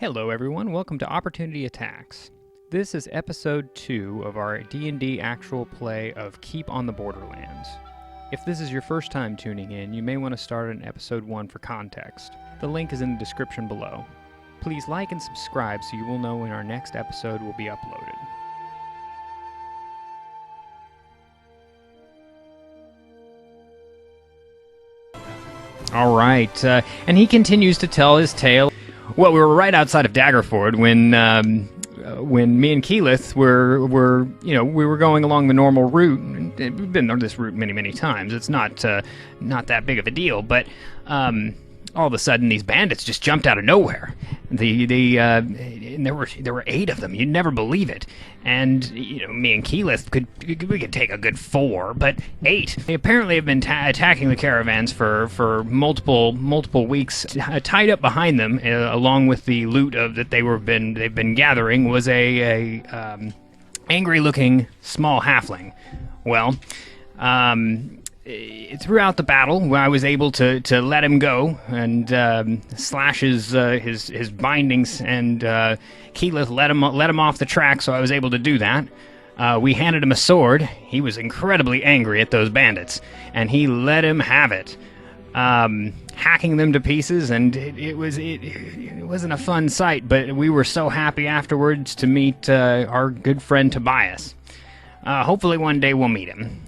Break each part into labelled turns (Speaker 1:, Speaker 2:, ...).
Speaker 1: Hello everyone, welcome to Opportunity Attacks. This is episode 2 of our D&D actual play of Keep on the Borderlands. If this is your first time tuning in, you may want to start in episode 1 for context. The link is in the description below. Please like and subscribe so you will know when our next episode will be uploaded. Alright, and he continues to tell his tale. Well, we were right outside of Daggerford when me and Keyleth we were going along the normal route. We've been on this route many times. It's not that big of a deal, but all of a sudden these bandits just jumped out of nowhere. And there were 8 of them. You'd never believe it. And me and Keyleth we could take a good 4, but 8. They apparently have been attacking the caravans for multiple weeks. Tied up behind them, along with the loot that they've been gathering, was a angry-looking small halfling. Well, throughout the battle, I was able to let him go and slash his bindings, and Keyleth let him off the track, so I was able to do that. We handed him a sword. He was incredibly angry at those bandits, and he let him have it, hacking them to pieces, and it wasn't a fun sight, but we were so happy afterwards to meet our good friend Tobias. Hopefully one day we'll meet him.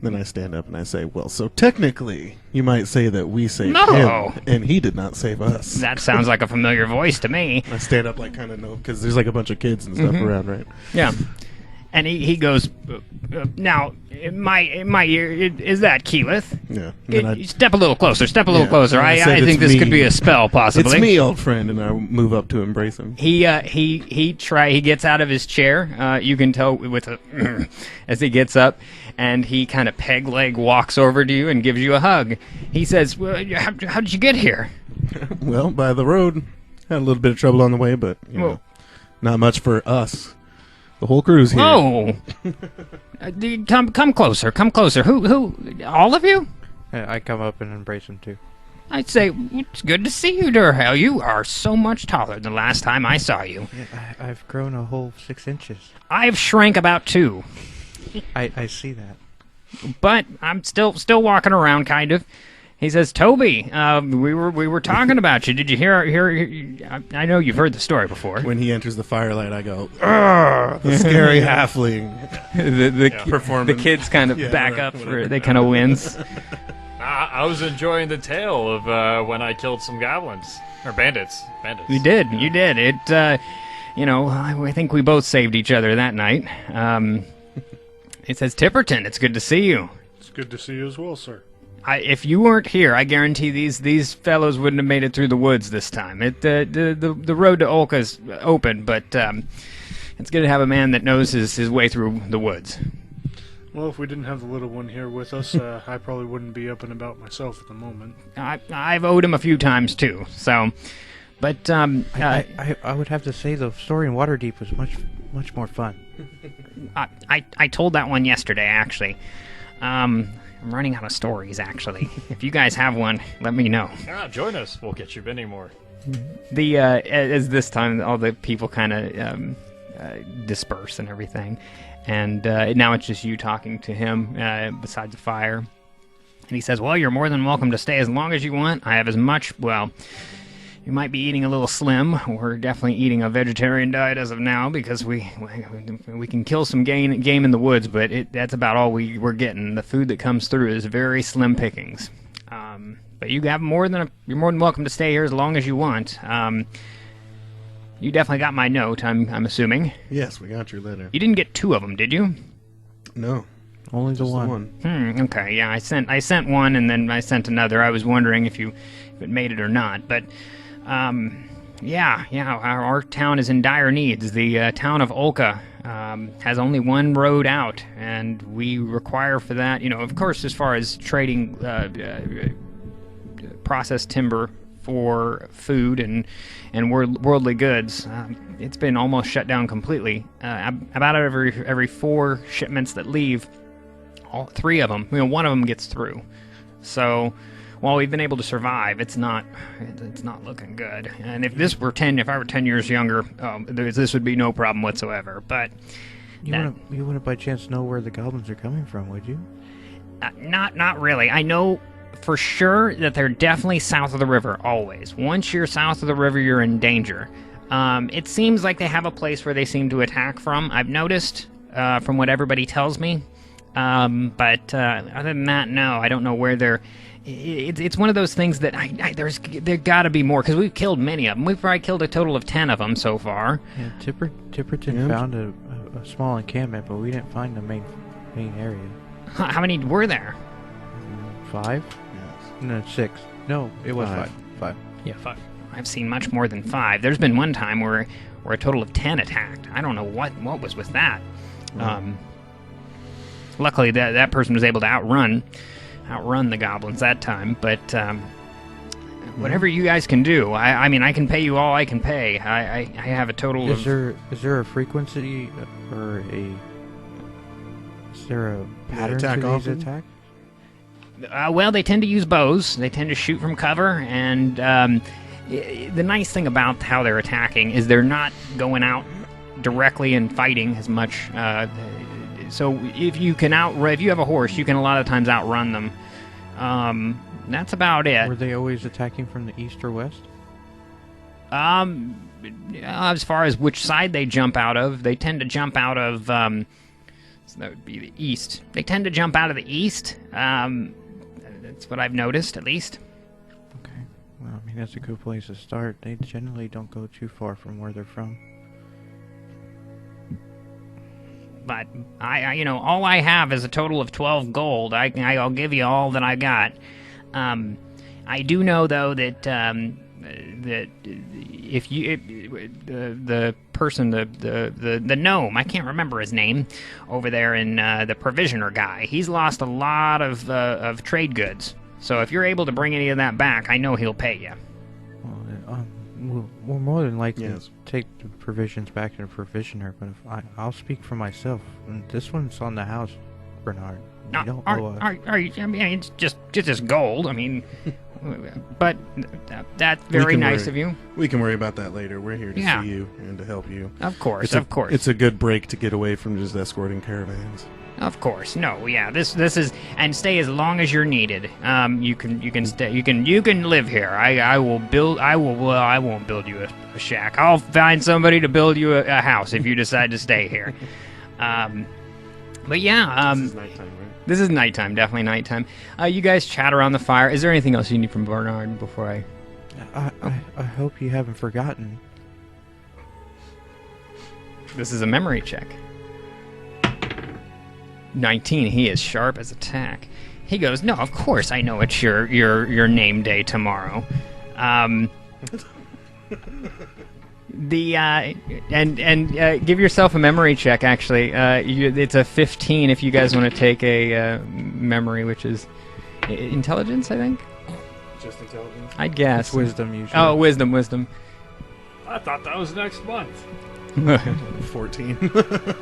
Speaker 2: Then I stand up and I say, well, so technically, you might say that we saved
Speaker 1: No.
Speaker 2: him, and he did not save us.
Speaker 1: That sounds like a familiar voice to me.
Speaker 2: I stand up like kind of no, because there's like a bunch of kids and stuff around, right?
Speaker 1: Yeah. And he goes, now, in my ear, is that Keyleth?
Speaker 2: Yeah.
Speaker 1: Step a little closer, closer.
Speaker 2: And
Speaker 1: I
Speaker 2: said,
Speaker 1: think
Speaker 2: "It's
Speaker 1: this could
Speaker 2: me.
Speaker 1: be a spell, possibly.
Speaker 2: It's me, old friend," and I move up to embrace him.
Speaker 1: He gets out of his chair. You can tell as he gets up, and he kind of peg leg walks over to you and gives you a hug. He says, well, how did you get here?
Speaker 2: Well, by the road. Had a little bit of trouble on the way, but not much for us. The whole crew's here.
Speaker 1: Oh, come closer, Who? All of you?
Speaker 3: I come up and embrace him too.
Speaker 1: I'd say, it's good to see you, Durhell. You are so much taller than the last time I saw you.
Speaker 3: Yeah, I've grown a whole 6 inches.
Speaker 1: I've shrank about 2.
Speaker 3: I see that.
Speaker 1: But I'm still walking around, kind of. He says, Toby, we were talking about you. Did you hear? I know you've heard the story before.
Speaker 2: When he enters the firelight, I go, "Ugh, the scary halfling."
Speaker 1: The kids kind of back up. They kind of wince.
Speaker 4: I was enjoying the tale of when I killed some goblins. Or bandits.
Speaker 1: You did. It, I think we both saved each other that night. It says, Tipperton, it's good to see you.
Speaker 5: It's good to see you as well, sir.
Speaker 1: If you weren't here, I guarantee these fellows wouldn't have made it through the woods this time. The road to Olka's open, but it's good to have a man that knows his way through the woods.
Speaker 5: Well, if we didn't have the little one here with us, I probably wouldn't be up and about myself at the moment.
Speaker 1: I've owed him a few times too. So, but
Speaker 3: I would have to say the story in Waterdeep was much more fun.
Speaker 1: I told that one yesterday, actually. I'm running out of stories, actually. If you guys have one, let me know.
Speaker 4: Join us. We'll get you many more.
Speaker 1: As this time, all the people kind of disperse and everything. And now it's just you talking to him beside the fire. And he says, well, you're more than welcome to stay as long as you want. I have as much, well, you might be eating a little slim. We're definitely eating a vegetarian diet as of now because we can kill some game in the woods, but that's about all we're getting. The food that comes through is very slim pickings. But you're more than welcome to stay here as long as you want. You definitely got my note, I'm assuming.
Speaker 2: Yes, we got your letter.
Speaker 1: You didn't get 2 of them, did you?
Speaker 2: No,
Speaker 3: only the
Speaker 2: just
Speaker 3: one.
Speaker 1: Okay, yeah, I sent one and then I sent another. I was wondering if it made it or not, but. Our town is in dire needs. The town of Olka has only one road out, and we require for that, of course, as far as trading processed timber for food and worldly goods, it's been almost shut down completely. About every 4 shipments that leave, all 3 of them, one of them gets through. So while we've been able to survive, it's not looking good. And if I were 10 years younger, this would be no problem whatsoever. But
Speaker 3: You wouldn't by chance know where the goblins are coming from, would you?
Speaker 1: not really. I know for sure that they're definitely south of the river, always. Once you're south of the river, you're in danger. It seems like they have a place where they seem to attack from. I've noticed, from what everybody tells me. But other than that, no, I don't know where they're... It's one of those things that there got to be more, because we've killed many of them. We've probably killed a total of 10 of them so far.
Speaker 3: Yeah, Tipperton found a small encampment, but we didn't find the main area.
Speaker 1: How many were there?
Speaker 3: 5?
Speaker 2: Yes.
Speaker 3: No, 6. No, it was 5. 5.
Speaker 1: Yeah, 5. I've seen much more than 5. There's been one time where a total of 10 attacked. I don't know what was with that. Luckily, that person was able to outrun the goblins that time. But whatever you guys can do, I mean, I can pay you all I can pay. I have a total
Speaker 3: Is there a frequency or is there a pattern
Speaker 2: attack
Speaker 3: to these
Speaker 2: often?
Speaker 3: attacks?
Speaker 1: Well, they tend to use bows. They tend to shoot from cover, and the nice thing about how they're attacking is they're not going out directly and fighting as much. So if you have a horse, you can a lot of times outrun them. That's about it.
Speaker 3: Were they always attacking from the east or west?
Speaker 1: As far as which side they jump out of, they tend to jump out of. So that would be the east. They tend to jump out of the east. That's what I've noticed, at least.
Speaker 3: Okay. Well, I mean, that's a good place to start. They generally don't go too far from where they're from.
Speaker 1: But I all I have is a total of 12 gold. I'll give you all that I got. I do know though that if the person, the gnome, I can't remember his name, over there in the provisioner guy, he's lost a lot of trade goods. So if you're able to bring any of that back, I know he'll pay you.
Speaker 3: We'll more than likely
Speaker 2: Yes.
Speaker 3: take the provisions back to the provisioner, but if I'll speak for myself. This one's on the house, Bernard. You don't owe us.
Speaker 1: Are you, I mean, it's just gold. I mean, but that's very nice of you.
Speaker 2: We can worry about that later. We're here to
Speaker 1: Yeah.
Speaker 2: see you and to help you.
Speaker 1: Of course,
Speaker 2: It's a good break to get away from just escorting caravans.
Speaker 1: Of course. No, yeah. This is, and stay as long as you're needed. You can stay. You can live here. I won't build you a shack. I'll find somebody to build you a house if you decide to stay here. But yeah.
Speaker 2: This is nighttime, right?
Speaker 1: This is nighttime. Definitely nighttime. You guys chat around the fire. Is there anything else you need from Bernard before I?
Speaker 3: I hope you haven't forgotten.
Speaker 1: This is a memory check. 19. He is sharp as a tack. He goes, "No, of course I know it's your name day tomorrow." Give yourself a memory check. Actually, it's a 15 if you guys want to take a memory, which is intelligence, I think.
Speaker 2: Just intelligence.
Speaker 3: It's
Speaker 1: I guess.
Speaker 3: wisdom usually.
Speaker 1: Oh, wisdom.
Speaker 4: I thought that was next month.
Speaker 2: 14.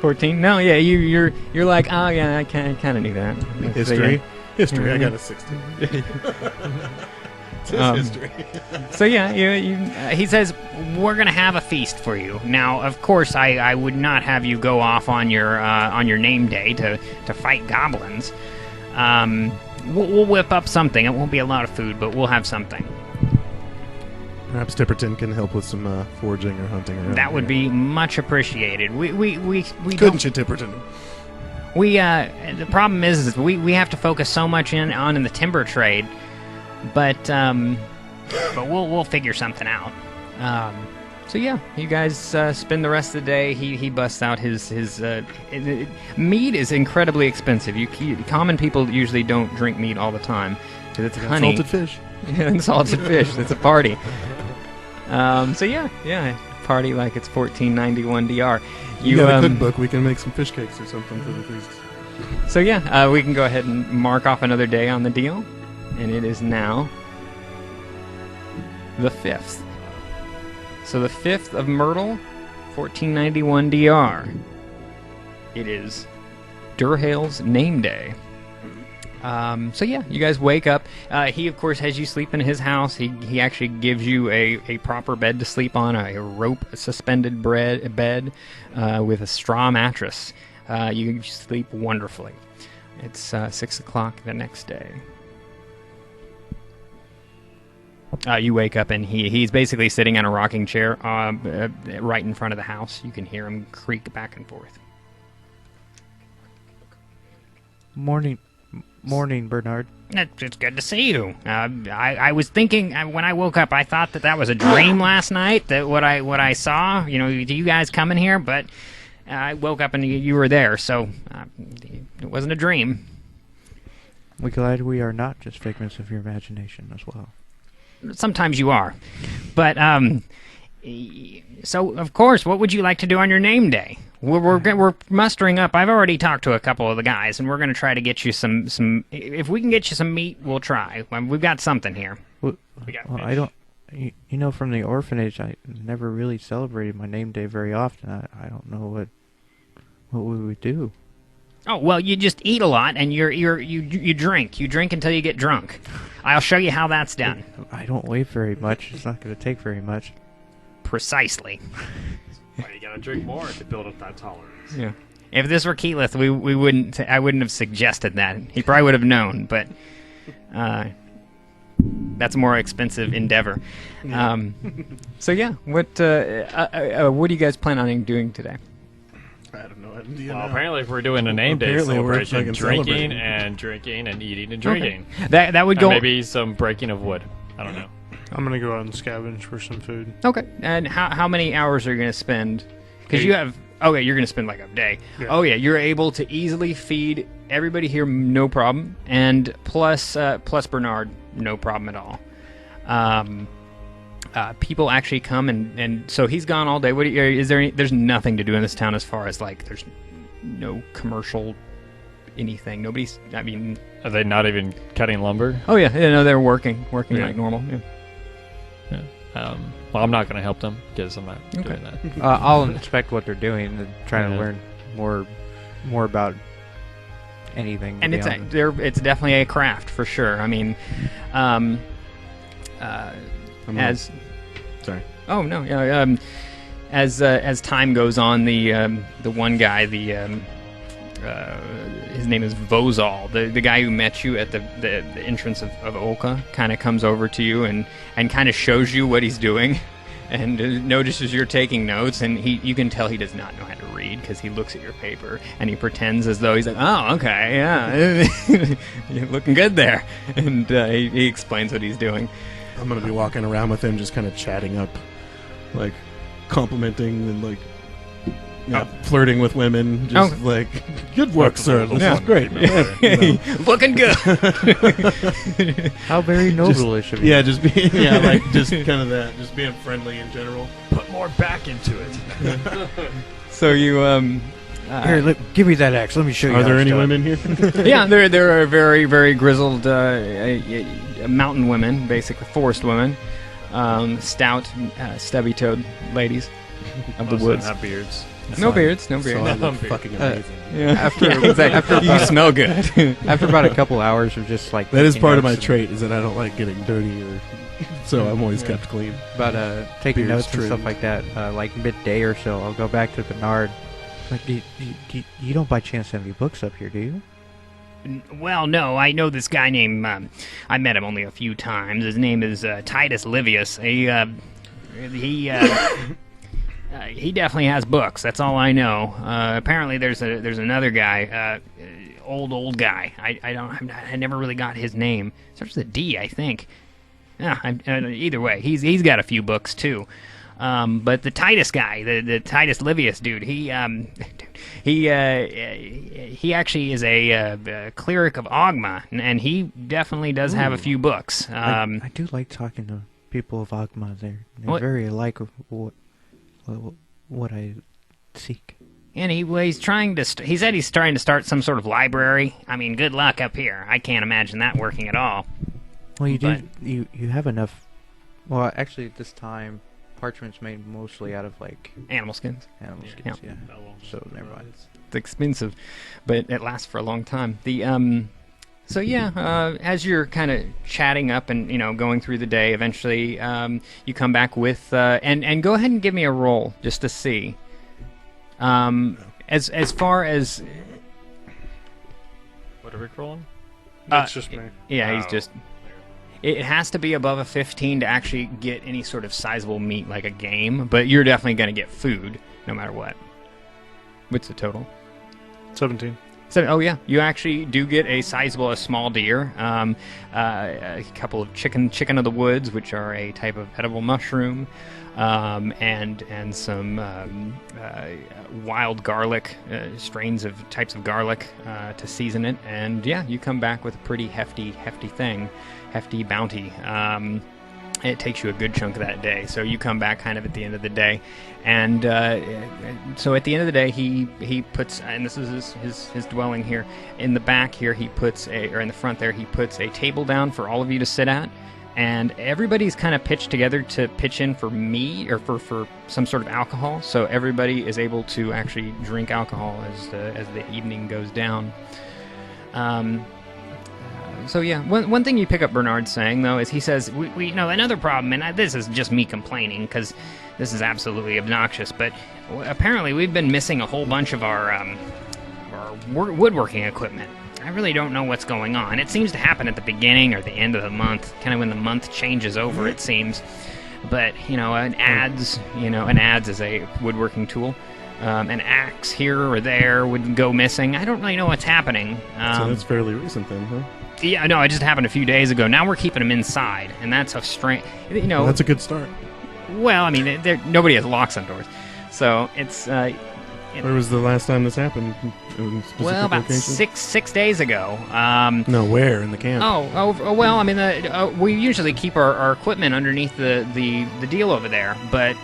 Speaker 1: 14? No, yeah, you're like, oh yeah, I kind of knew that.
Speaker 2: History. History. I
Speaker 1: Mhm.
Speaker 2: got a 16. It's history.
Speaker 1: So yeah, he says we're gonna have a feast for you. Now, of course, I would not have you go off on your name day to fight goblins. We'll whip up something. It won't be a lot of food, but we'll have something.
Speaker 2: Perhaps Tipperton can help with some foraging or hunting around.
Speaker 1: That would be much appreciated. We
Speaker 2: Couldn't you, Tipperton?
Speaker 1: the problem is we have to focus so much in the timber trade, but we'll figure something out. So yeah, you guys spend the rest of the day. He busts out his mead is incredibly expensive. Common people usually don't drink mead all the time because it's honey.
Speaker 2: Salted fish.
Speaker 1: And salted fish. It's a party. So yeah, party like it's 1491 DR.
Speaker 2: You got a cookbook. We can make some fish cakes or something for the feast.
Speaker 1: So yeah, we can go ahead and mark off another day on the deal, and it is now the 5th. So the 5th of Myrtle, 1491 DR. It is Durhale's name day. So yeah, you guys wake up. He of course has you sleep in his house. He actually gives you a proper bed to sleep on, a rope suspended bed with a straw mattress. You sleep wonderfully. It's 6 o'clock the next day. You wake up and he's basically sitting on a rocking chair right in front of the house. You can hear him creak back and forth.
Speaker 3: Morning, Bernard.
Speaker 1: It's good to see you. I was thinking when I woke up, I thought that was a dream last night. That what I saw, you guys coming here, but I woke up and you were there, so it wasn't a dream.
Speaker 3: We're glad we are not just figments of your imagination as well.
Speaker 1: Sometimes you are, but so of course, what would you like to do on your name day? We're mustering up. I've already talked to a couple of the guys, and we're going to try to get you some. If we can get you some meat, we'll try. We've got something here.
Speaker 3: Well, I don't. From the orphanage, I never really celebrated my name day very often. I don't know what we would do.
Speaker 1: Oh well, you just eat a lot, and you drink. You drink until you get drunk. I'll show you how that's done.
Speaker 3: I don't weigh very much. It's not going to take very much.
Speaker 1: Precisely.
Speaker 4: Well, you gotta drink more to build up that tolerance.
Speaker 1: Yeah. If this were Keyleth, we wouldn't. I wouldn't have suggested that. He probably would have known, but that's a more expensive endeavor. So yeah, what do you guys plan on doing today?
Speaker 2: I have no idea.
Speaker 4: Well,
Speaker 2: now.
Speaker 4: apparently, if we're doing a name day
Speaker 2: Apparently we're
Speaker 4: celebration,
Speaker 2: fucking
Speaker 4: drinking
Speaker 2: celebrating.
Speaker 4: and drinking and eating and drinking.
Speaker 1: Okay. That would
Speaker 4: And
Speaker 1: go.
Speaker 4: maybe some breaking of wood. I don't know.
Speaker 5: I'm gonna go out and scavenge for some food.
Speaker 1: Okay. And how many hours are you going to spend? Because you have. Okay, you're going to spend like a day.
Speaker 5: Yeah.
Speaker 1: Oh yeah, you're able to easily feed everybody here, no problem, and plus Bernard, no problem at all. People actually come and so he's gone all day. There's nothing to do in this town as far as like there's no commercial anything. Nobody's. I mean,
Speaker 4: Are they not even cutting lumber?
Speaker 1: oh yeah, no, they're working
Speaker 4: Yeah.
Speaker 1: like normal. Yeah.
Speaker 4: Well, I'm not going to help them because I'm not doing that.
Speaker 3: I'll inspect what they're doing and try to
Speaker 4: Yeah.
Speaker 3: learn more about anything.
Speaker 1: And it's definitely a craft for sure. I mean, as
Speaker 2: Sorry.
Speaker 1: oh no, yeah. As time goes on, the one guy, his name is Vozal, the guy who met you at the entrance of Olka, kind of comes over to you and kind of shows you what he's doing, and notices you're taking notes, and you can tell he does not know how to read because he looks at your paper and he pretends as though he's like, oh, okay, yeah, you're looking good there, and he explains what he's doing.
Speaker 2: I'm gonna be walking around with him, just kind of chatting up, like complimenting and like flirting with women. Just like, good work, sir. This is great.
Speaker 1: Looking good.
Speaker 3: How very noble-ish of you.
Speaker 2: Yeah, just being just kind of that, just being friendly in general.
Speaker 4: Put more back into it.
Speaker 1: So you
Speaker 3: Here, give me that axe. Let me show you.
Speaker 2: Are
Speaker 3: how
Speaker 2: there
Speaker 3: it's
Speaker 2: any
Speaker 3: done.
Speaker 2: women here?
Speaker 1: yeah, there are very, very grizzled mountain women, basically forest women, stout, stubby-toed ladies of the
Speaker 4: Most
Speaker 1: woods.
Speaker 4: have beards.
Speaker 1: No beards, no
Speaker 2: So
Speaker 1: beards.
Speaker 2: I look fucking amazing.
Speaker 1: After you smell good.
Speaker 3: After about a couple hours of just like
Speaker 2: That is
Speaker 3: taking
Speaker 2: part of my
Speaker 3: notes
Speaker 2: trait, is that I don't like getting dirty, or so I'm always kept clean.
Speaker 3: about taking
Speaker 2: Beard's
Speaker 3: notes and stuff
Speaker 2: trimmed.
Speaker 3: like that. Like midday or so, I'll go back to Bernard. Like, you don't by chance have any books up here, do you?
Speaker 1: Well, no, I know this guy named. I met him only a few times. His name is Titus Livius. He definitely has books. That's all I know. Apparently, there's another guy, old guy. I never really got his name. Starts with a D, I think. Yeah. Either way, he's got a few books too. But the Titus guy, the Titus Livius dude, he actually is a cleric of Ogma, and he definitely does have a few books.
Speaker 3: I do like talking to people of Agma. They're
Speaker 1: What?
Speaker 3: very alike of what I seek.
Speaker 1: And he's trying to. He said he's trying to start some sort of library. I mean, good luck up here. I can't imagine that working at all.
Speaker 3: Well, you
Speaker 1: But-
Speaker 3: do. You have enough. Well, actually, at this time, parchment's made mostly out of like
Speaker 1: Animal skins.
Speaker 3: animal
Speaker 4: Yeah.
Speaker 3: skins. Yeah. So never mind.
Speaker 1: It's expensive, but it lasts for a long time. So yeah, as you're kind of chatting up and going through the day, eventually you come back with and go ahead and give me a roll just to see. As far as
Speaker 4: What are we rolling?
Speaker 5: That's just me.
Speaker 1: yeah, he's
Speaker 4: Oh.
Speaker 1: just. It has to be above a 15 to actually get any sort of sizable meat like a game, but you're definitely going to get food no matter what. What's the total?
Speaker 5: 17.
Speaker 1: So, oh yeah, you actually do get a sizable, a small deer, a couple of chicken of the woods, which are a type of edible mushroom, and some wild garlic, types of garlic to season it, and yeah, you come back with a pretty hefty bounty. It takes you a good chunk of that day, so you come back kind of at the end of the day, and so at the end of the day, he puts, and this is his dwelling here in the back here. He puts or in the front there, he puts a table down for all of you to sit at, and everybody's kind of pitched together to pitch in for meat or for some sort of alcohol, so everybody is able to actually drink alcohol as the evening goes down. So yeah, one thing you pick up Bernard saying, though, is he says, we know another problem, and this is just me complaining, because this is absolutely obnoxious, but apparently we've been missing a whole bunch of our woodworking equipment. I really don't know what's going on. It seems to happen at the beginning or the end of the month, kind of when the month changes over, it seems. But, an adze is a woodworking tool. An axe here or there would go missing. I don't really know what's happening.
Speaker 2: So that's fairly recent then, huh?
Speaker 1: Yeah, no, it just happened a few days ago. Now we're keeping them inside, and that's a strange.
Speaker 2: Well, that's a good start.
Speaker 1: Well, I mean, nobody has locks on doors, so it's.
Speaker 2: Where was the last time this happened?
Speaker 1: Well, about
Speaker 2: location?
Speaker 1: six days ago.
Speaker 2: No, where in the camp?
Speaker 1: Oh, well, I mean, we usually keep our equipment underneath the deal over there, but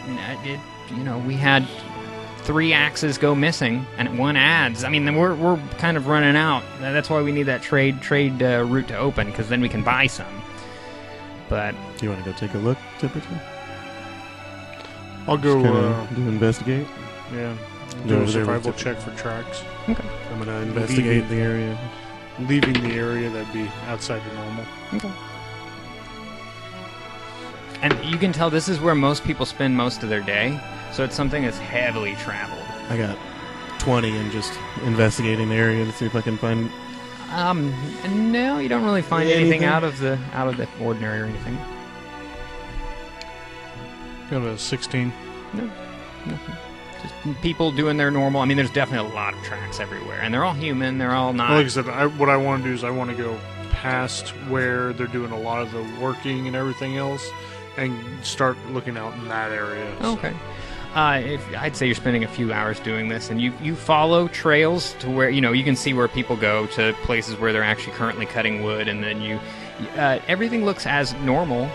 Speaker 1: we had 3 axes go missing and 1 adze. I mean, we're kind of running out. That's why we need that trade route to open, because then we can buy some. But
Speaker 2: Do you want to go take a look, typically?
Speaker 5: I'll go,
Speaker 2: Do investigate?
Speaker 5: yeah,
Speaker 2: Go
Speaker 5: do
Speaker 2: over
Speaker 5: a
Speaker 2: there
Speaker 5: survival
Speaker 2: with
Speaker 5: check for tracks.
Speaker 2: I'm going to investigate the area.
Speaker 5: Leaving the area that'd be outside the normal.
Speaker 1: okay. And you can tell this is where most people spend most of their day, so it's something that's heavily traveled.
Speaker 2: I got 20 and just investigating the area to see if I can find...
Speaker 1: No, you don't really find anything out of the ordinary or anything.
Speaker 5: Got a 16.
Speaker 1: No, nothing. Just people doing their normal. I mean, there's definitely a lot of tracks everywhere, and they're all human. They're all not.
Speaker 5: Well, like I said, what I want to do is I want to go past where they're doing a lot of the working and everything else, and start looking out in that area. So.
Speaker 1: Okay. I'd say you're spending a few hours doing this, and you follow trails to where you can see where people go to places where they're actually currently cutting wood, and then everything looks as normal,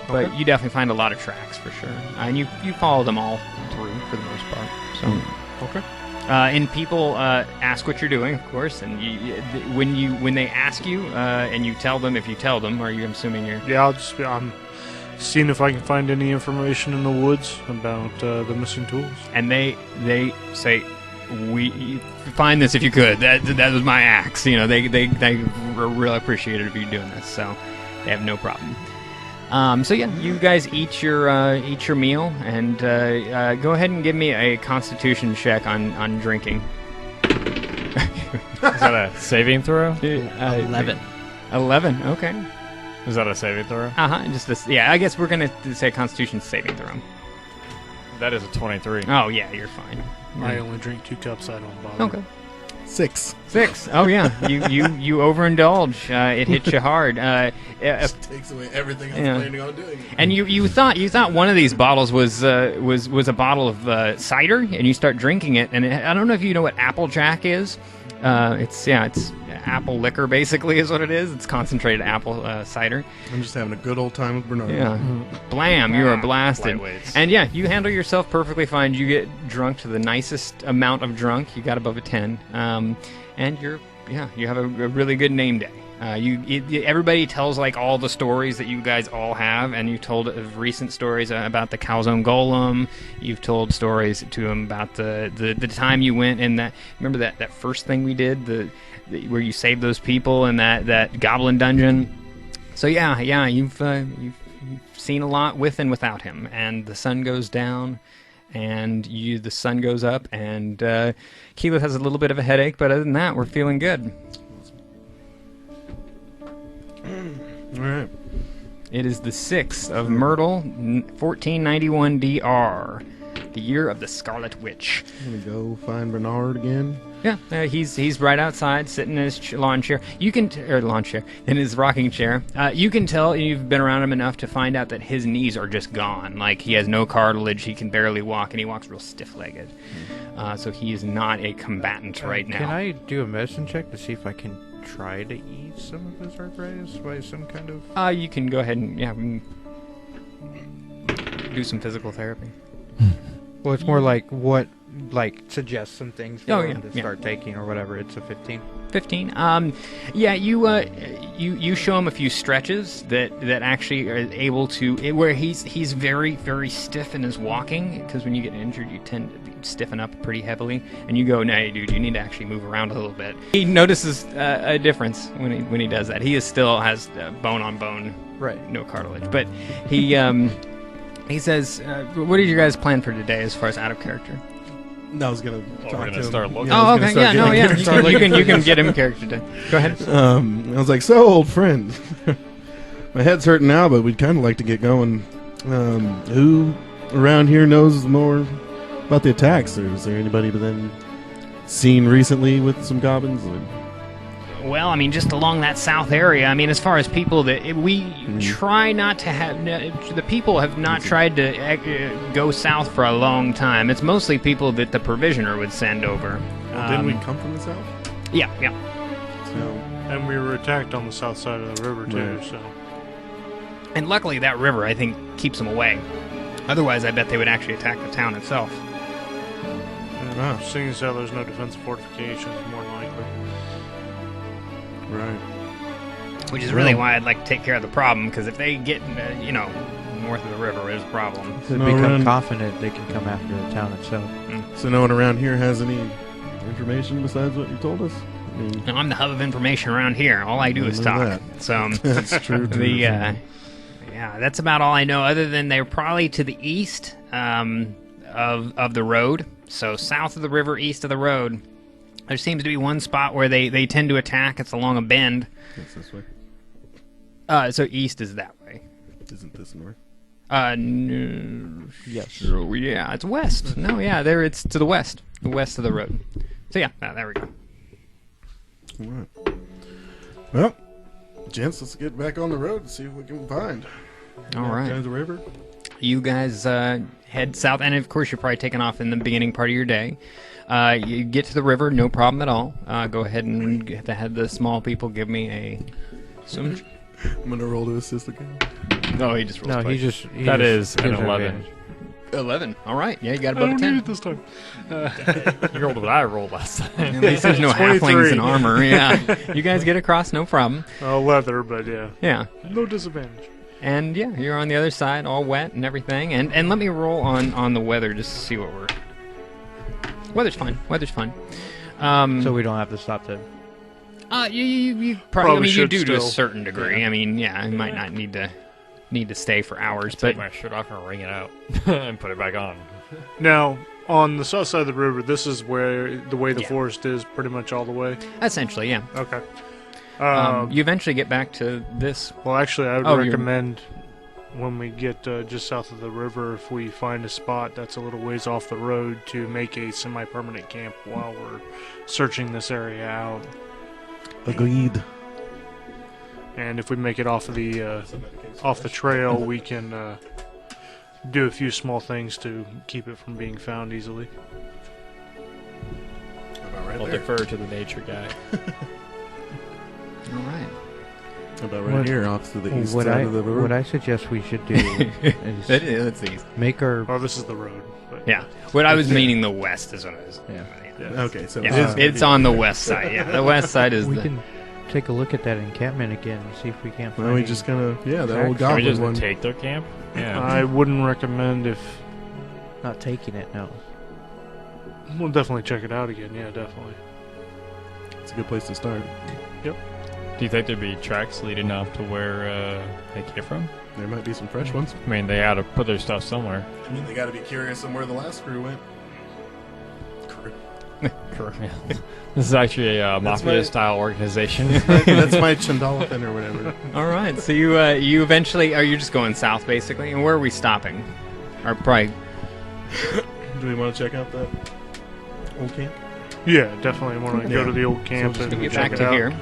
Speaker 1: but you definitely find a lot of tracks for sure, and you follow them all through for the most part. So
Speaker 5: Okay.
Speaker 1: and people ask what you're doing, of course, and when they ask you and you tell them, if you tell them, are you assuming you're?
Speaker 5: Yeah, I'm seeing if I can find any information in the woods about the missing tools.
Speaker 1: And they say, we find this if you could. That was my axe. They were really appreciative of you doing this, so they have no problem. So yeah, you guys eat your meal, and go ahead and give me a Constitution check on drinking.
Speaker 4: Is that a saving throw?
Speaker 3: 11.
Speaker 1: 11. Okay.
Speaker 4: Is that a saving throw?
Speaker 1: Just this. Yeah, I guess we're gonna say Constitution saving throw.
Speaker 4: That is a 23.
Speaker 1: Oh yeah, you're fine.
Speaker 5: I only drink 2 cups. I don't bother.
Speaker 1: Okay.
Speaker 2: 6.
Speaker 1: 6. Oh yeah, you overindulge. It hits you hard.
Speaker 2: Just takes away everything I was planning on doing.
Speaker 1: And you thought one of these bottles was a bottle of cider, and you start drinking it. And I don't know if you know what Applejack is. It's apple liquor basically is what it is. It's concentrated apple cider.
Speaker 2: I'm just having a good old time with Bernard.
Speaker 1: Yeah. Blam, you are blasted.
Speaker 4: Lightweights.
Speaker 1: And yeah, you handle yourself perfectly fine. You get drunk to the nicest amount of drunk. You got above a 10. And you're you have a really good name day. Everybody tells like all the stories that you guys all have, and you told recent stories about the Calzone Golem. You've told stories to them about the time you went in that. Remember that first thing we did, where you saved those people in that goblin dungeon. So yeah, you've seen a lot with and without him. And the sun goes down, and the sun goes up, and Keyleth has a little bit of a headache, but other than that, we're feeling good.
Speaker 2: All right.
Speaker 1: It is the 6th of Myrtle, 1491 DR, the year of the Scarlet Witch.
Speaker 2: I'm gonna go find Bernard again.
Speaker 1: Yeah, he's right outside, sitting in his lawn chair. In his rocking chair. You can tell you've been around him enough to find out that his knees are just gone. Like, he has no cartilage, he can barely walk, and he walks real stiff-legged. So he is not a combatant right now.
Speaker 3: Can I do a medicine check to see if I can try to ease some of his arthritis by some kind of...
Speaker 1: You can go ahead and, do some physical therapy.
Speaker 3: Well, it's more like suggest some things for him to
Speaker 1: yeah.
Speaker 3: start taking or whatever. It's a 15.
Speaker 1: 15. You show him a few stretches that actually are able to, where he's very, very stiff in his walking, because when you get injured you tend to stiffen up pretty heavily, and you go, "No, dude, you need to actually move around a little bit." He notices a difference when he does that. He still has bone on bone,
Speaker 3: right?
Speaker 1: No cartilage, but he says, "What did you guys plan for today as far as out of character?"
Speaker 2: No, I was gonna
Speaker 4: We're
Speaker 2: talk
Speaker 4: gonna
Speaker 2: to him.
Speaker 4: start looking.
Speaker 2: Yeah, I was gonna start getting
Speaker 1: You can get him character today. Go ahead.
Speaker 2: I was like, "So, old friend, my head's hurting now, but we'd kind of like to get going. Who around here knows more about the attacks? Or is there anybody been seen recently with some goblins?"
Speaker 1: Well, I mean, just along that south area. I mean, as far as people that we try not to have, the people have not tried to go south for a long time. It's mostly people that the provisioner would send over.
Speaker 2: Didn't we come from the south?
Speaker 1: Yeah.
Speaker 2: So,
Speaker 5: And we were attacked on the south side of the river, too,
Speaker 2: Right.
Speaker 5: so...
Speaker 1: And luckily, that river, I think, keeps them away. Otherwise, I bet they would actually attack the town itself.
Speaker 2: Wow.
Speaker 5: Seeing as how there's no defensive fortifications, more than likely.
Speaker 2: Right.
Speaker 1: Which is really why I'd like to take care of the problem, because if they get, north of the river, there's a problem.
Speaker 3: If they
Speaker 2: No,
Speaker 3: become
Speaker 2: around-
Speaker 3: confident, they can come after the town itself.
Speaker 2: So no one around here has any information besides what you told us? I mean,
Speaker 1: No, I'm the hub of information around here. All I do is
Speaker 2: know
Speaker 1: talk.
Speaker 2: that.
Speaker 1: So
Speaker 2: that's true.
Speaker 1: that's about all I know. Other than they're probably to the east of the road. So south of the river, east of the road. There seems to be one spot where they tend to attack. It's along a bend.
Speaker 2: It's this way.
Speaker 1: So east is that way.
Speaker 2: Isn't this north?
Speaker 1: No,
Speaker 3: Yes.
Speaker 1: Oh, yeah, it's west. No, yeah, there it's to the west of the road. So yeah, there we go.
Speaker 2: All right. Well, gents, let's get back on the road and see what we can find.
Speaker 1: All right.
Speaker 2: Down the river.
Speaker 1: You guys head south, and of course you're probably taking off in the beginning part of your day. You get to the river, no problem at all. Go ahead and have the small people give me some.
Speaker 2: I'm gonna roll to assist again.
Speaker 1: No, he just rolls
Speaker 3: No,
Speaker 1: twice.
Speaker 4: That is an
Speaker 3: gives
Speaker 4: 11.
Speaker 3: advantage.
Speaker 1: 11. All right, yeah, you got
Speaker 5: I
Speaker 1: above a
Speaker 5: don't
Speaker 1: 10.
Speaker 5: need it this time.
Speaker 4: You rolled what I rolled last time.
Speaker 1: At least there's no
Speaker 5: 23.
Speaker 1: halflings in armor. Yeah, you guys get across, no problem.
Speaker 5: Leather, but yeah.
Speaker 1: Yeah.
Speaker 5: No disadvantage.
Speaker 1: And yeah, you're on the other side, all wet and everything. And let me roll on the weather just to see what we're. Weather's fine.
Speaker 3: So we don't have to stop to...
Speaker 1: You probably.
Speaker 5: Probably
Speaker 1: I mean, you
Speaker 5: should
Speaker 1: do to a
Speaker 5: still.
Speaker 1: certain degree.
Speaker 5: Yeah.
Speaker 1: I mean, yeah, you might not need to stay for hours,
Speaker 4: Take
Speaker 1: but
Speaker 4: my shirt off and wring it out and put it back on.
Speaker 5: Now, on the south side of the river, this is where the way the
Speaker 1: Yeah.
Speaker 5: forest is pretty much all the way.
Speaker 1: essentially, yeah.
Speaker 5: Okay.
Speaker 1: You eventually get back to this.
Speaker 5: Well, actually, I would
Speaker 1: Oh, you're-
Speaker 5: recommend when we get just south of the river, if we find a spot that's a little ways off the road, to make a semi-permanent camp while we're searching this area out.
Speaker 2: Agreed.
Speaker 5: And if we make it off of the trail, we can do a few small things to keep it from being found easily.
Speaker 2: About right
Speaker 4: I'll
Speaker 2: there.
Speaker 4: defer to the nature guy.
Speaker 1: All right.
Speaker 2: About right
Speaker 3: What-
Speaker 2: here, off to the east
Speaker 3: What
Speaker 2: side
Speaker 3: I
Speaker 2: of the river.
Speaker 3: what I suggest we should do is
Speaker 1: Let's see.
Speaker 3: make our
Speaker 5: Oh, this is the road. But
Speaker 1: Yeah. What I was meaning the west is what I was.
Speaker 3: Yeah.
Speaker 2: Okay, so
Speaker 1: Yeah,
Speaker 2: it is
Speaker 1: it's on the west side. Yeah, the west side is
Speaker 3: we
Speaker 1: the.
Speaker 3: can take a look at that encampment again and see if we can't find.
Speaker 2: Well, we
Speaker 3: any-
Speaker 2: just kind of that
Speaker 3: Can
Speaker 2: old
Speaker 3: we
Speaker 4: Can we
Speaker 2: goblin
Speaker 4: just
Speaker 2: one.
Speaker 4: take their camp? Yeah.
Speaker 5: I wouldn't recommend if.
Speaker 3: not taking it. No.
Speaker 5: We'll definitely check it out again. Yeah, definitely.
Speaker 2: It's a good place to start.
Speaker 4: Do you think there'd be tracks leading up to where they came from?
Speaker 2: There might be some fresh ones.
Speaker 4: I mean, they had to put their stuff somewhere.
Speaker 2: I mean, they got to be curious on where the last crew went.
Speaker 4: This is actually a
Speaker 2: That's
Speaker 4: mafia-style organization.
Speaker 2: That's my Chandalapan or whatever.
Speaker 1: All right. So you eventually are you just going south basically, and where are we stopping? Or probably.
Speaker 2: Do we want to check out that old camp?
Speaker 5: Yeah, definitely want to
Speaker 2: Yeah.
Speaker 5: go to the old camp
Speaker 2: just
Speaker 5: and
Speaker 1: Get
Speaker 5: check
Speaker 1: back
Speaker 5: it
Speaker 1: to
Speaker 5: out.
Speaker 1: here.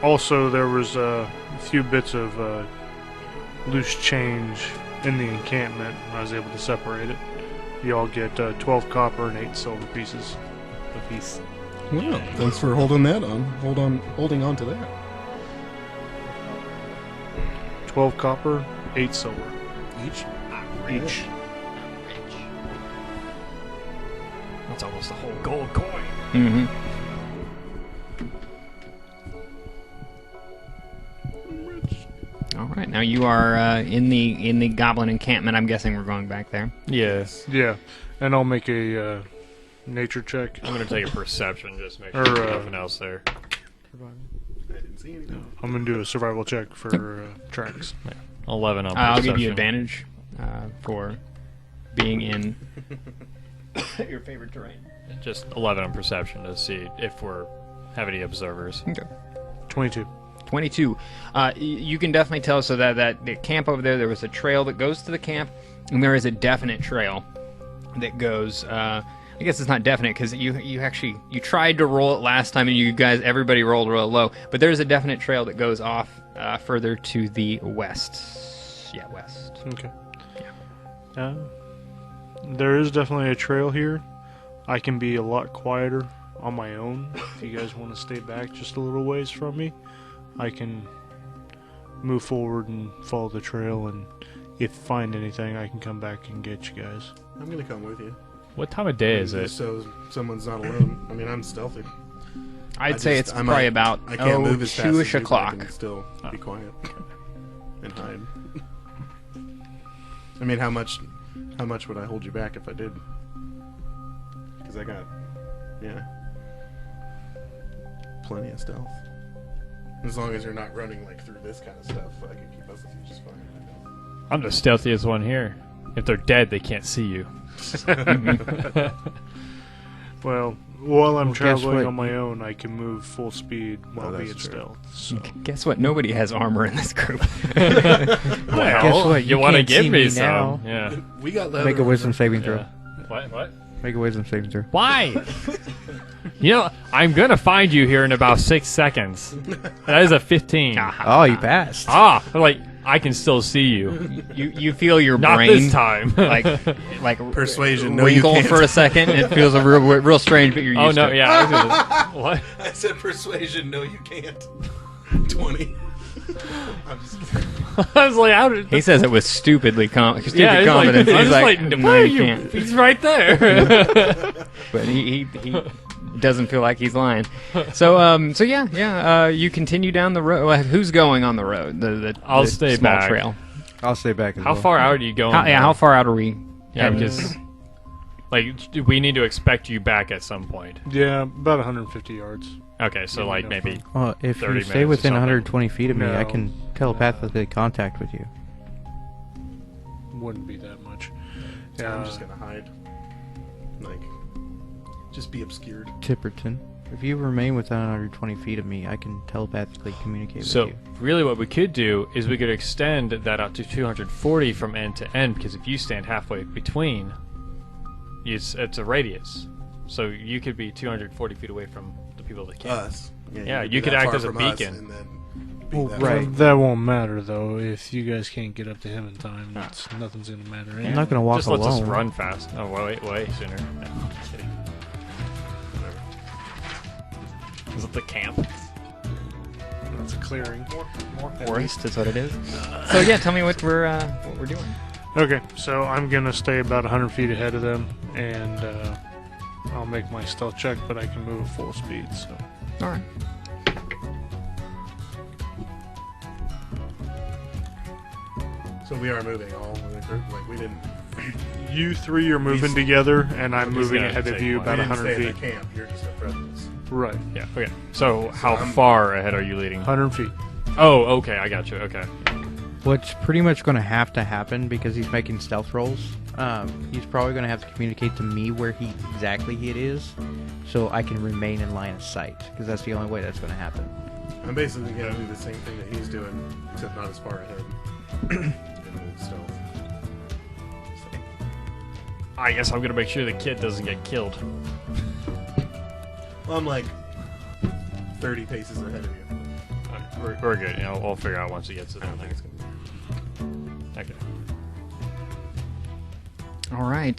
Speaker 5: Also, there was a few bits of loose change in the encampment. I was able to separate it. You all get 12 copper and 8 silver pieces apiece.
Speaker 2: Well, thanks for holding on to that.
Speaker 5: 12 copper, 8 silver. Each.
Speaker 4: That's almost a whole gold coin.
Speaker 1: Mm-hmm. All right. Now you are in the goblin encampment. I'm guessing we're going back there.
Speaker 4: Yes.
Speaker 5: Yeah, and I'll make a nature check.
Speaker 4: I'm gonna take a perception just to make
Speaker 5: Or,
Speaker 4: sure there's nothing else there.
Speaker 2: I didn't see anything.
Speaker 5: I'm going to do a survival check for tracks.
Speaker 4: 11 on
Speaker 1: I'll
Speaker 4: perception.
Speaker 1: give you advantage for being in your favorite terrain.
Speaker 4: Just 11 on perception to see if we're have any observers.
Speaker 1: Okay.
Speaker 5: 22.
Speaker 1: 22. You can definitely tell. So that the camp over there was a trail that goes to the camp, and there is a definite trail that goes. I guess it's not definite because you actually tried to roll it last time, and everybody rolled real low. But there's a definite trail that goes off further to the west. Yeah, west.
Speaker 5: Okay. There is definitely a trail here. I can be a lot quieter on my own. If you guys want to stay back just a little ways from me, I can move forward and follow the trail, and if find anything, I can come back and get you guys.
Speaker 2: I'm gonna come with you.
Speaker 4: What time of day is it?
Speaker 2: Just so someone's not alone. I mean, I'm stealthy.
Speaker 1: I'd say it's
Speaker 2: I
Speaker 1: probably
Speaker 2: might-
Speaker 1: about
Speaker 2: I can't move as fast as
Speaker 1: 2-ish
Speaker 2: you, but
Speaker 1: o'clock.
Speaker 2: I can still be quiet and hide. I mean, how much would I hold you back if I did? Because I got, plenty of stealth. As long as you're not running like through this kind of stuff, I can keep up with you just fine.
Speaker 4: I'm the stealthiest one here. If they're dead, they can't see you.
Speaker 5: Well, while I'm
Speaker 3: Well, guess
Speaker 5: traveling
Speaker 3: what?
Speaker 5: on my own, I can move full speed while
Speaker 2: that's
Speaker 5: being
Speaker 2: true.
Speaker 5: stealth. So.
Speaker 1: Guess what? Nobody has armor in this group.
Speaker 4: Well,
Speaker 3: Guess what?
Speaker 4: you
Speaker 3: You
Speaker 4: want to
Speaker 3: can't
Speaker 4: give
Speaker 3: see
Speaker 4: me
Speaker 3: me
Speaker 4: some?
Speaker 3: now.
Speaker 4: Yeah.
Speaker 2: We got leather.
Speaker 3: Make a wisdom saving throw.
Speaker 4: Yeah. What?
Speaker 3: Make a wisdom saving throw.
Speaker 4: Why? You know, I'm gonna find you here in about 6 seconds. That is a 15.
Speaker 3: Oh, you passed.
Speaker 4: Like I can still see you.
Speaker 1: You feel your
Speaker 4: Not
Speaker 1: brain
Speaker 4: this time.
Speaker 1: like
Speaker 2: Persuasion. No, you
Speaker 1: wrinkle
Speaker 2: can't.
Speaker 1: for a second. It feels a real strange, but you're used
Speaker 4: Oh no,
Speaker 1: to it.
Speaker 4: yeah. I was gonna, what?
Speaker 2: I said persuasion. No, you can't. 20. I'm just kidding.
Speaker 4: I was like, how did?
Speaker 1: He says it with stupid
Speaker 4: yeah,
Speaker 1: confidence.
Speaker 4: it's
Speaker 1: He's like,
Speaker 4: where
Speaker 1: no,
Speaker 4: are
Speaker 1: you
Speaker 4: you?
Speaker 1: can't.
Speaker 4: He's right there.
Speaker 1: But he doesn't feel like he's lying. So you continue down the road. Well, who's going on the road?
Speaker 4: I'll
Speaker 1: the
Speaker 4: stay
Speaker 1: small
Speaker 4: back.
Speaker 1: trail.
Speaker 3: I'll stay back as
Speaker 4: How
Speaker 3: well.
Speaker 4: far out are you going?
Speaker 1: How far out are we?
Speaker 4: Yeah,
Speaker 1: heading?
Speaker 4: because like we need to expect you back at some point.
Speaker 5: Yeah, about 150 yards.
Speaker 4: Okay, so
Speaker 5: Yeah,
Speaker 4: like
Speaker 5: no
Speaker 4: maybe.
Speaker 3: Well, if
Speaker 4: 30
Speaker 3: you stay
Speaker 4: minutes or
Speaker 3: within
Speaker 4: something.
Speaker 3: 120 feet of me, I
Speaker 5: No.
Speaker 3: can telepathically contact with you.
Speaker 5: Wouldn't be that much.
Speaker 2: I'm just gonna hide. Like, just be obscured.
Speaker 3: Tipperton. If you remain within 120 feet of me, I can telepathically communicate
Speaker 4: So
Speaker 3: with you.
Speaker 4: really, what we could do is we could extend that out to 240 from end to end. Because if you stand halfway between, it's a radius. So you could be 240 feet away from the people that can't.
Speaker 2: Us.
Speaker 4: Yeah,
Speaker 2: could
Speaker 4: you
Speaker 2: be
Speaker 4: could
Speaker 2: that
Speaker 4: act
Speaker 2: far
Speaker 4: as a
Speaker 2: from us
Speaker 4: beacon.
Speaker 2: and then be
Speaker 5: Well,
Speaker 2: that
Speaker 3: right.
Speaker 2: far.
Speaker 5: That won't matter though. If you guys can't get up to him in time, nothing's gonna matter.
Speaker 3: I'm
Speaker 5: Anyway.
Speaker 3: not going to walk
Speaker 4: Just
Speaker 3: alone.
Speaker 4: lets us run fast. Oh, way sooner. No, just kidding. Whatever. Is it the camp?
Speaker 5: It's a clearing.
Speaker 1: More forest is what it is. So yeah, tell me what we're doing.
Speaker 5: Okay, so I'm gonna stay about 100 feet ahead of them, and I'll make my stealth check, but I can move at full speed. So.
Speaker 1: All right.
Speaker 2: So we are moving all in a group. Like we didn't.
Speaker 5: You three are moving together, and I'm moving
Speaker 4: gonna
Speaker 5: ahead of
Speaker 4: take
Speaker 5: you
Speaker 4: one.
Speaker 5: about
Speaker 2: we didn't
Speaker 5: 100
Speaker 2: stay at
Speaker 5: feet.
Speaker 2: the camp. You're just in front of us.
Speaker 5: Right,
Speaker 4: Yeah. Okay. So how
Speaker 2: I'm-
Speaker 4: far ahead are you leading?
Speaker 5: 100 feet.
Speaker 4: Oh, okay. I got you. Okay.
Speaker 3: What's pretty much going to have to happen because he's making stealth rolls. He's probably going to have to communicate to me where exactly it is, so I can remain in line of sight. Because that's the only way that's going to happen.
Speaker 2: I'm basically gonna do the same thing that he's doing, except not as far ahead. And move stealth.
Speaker 4: I guess I'm gonna make sure the kid doesn't get killed.
Speaker 2: Well, I'm like 30 paces ahead of you.
Speaker 4: We're good. You know, we'll figure out once he gets to
Speaker 2: I don't
Speaker 4: the
Speaker 2: think it's gonna be.
Speaker 4: Okay.
Speaker 1: All right.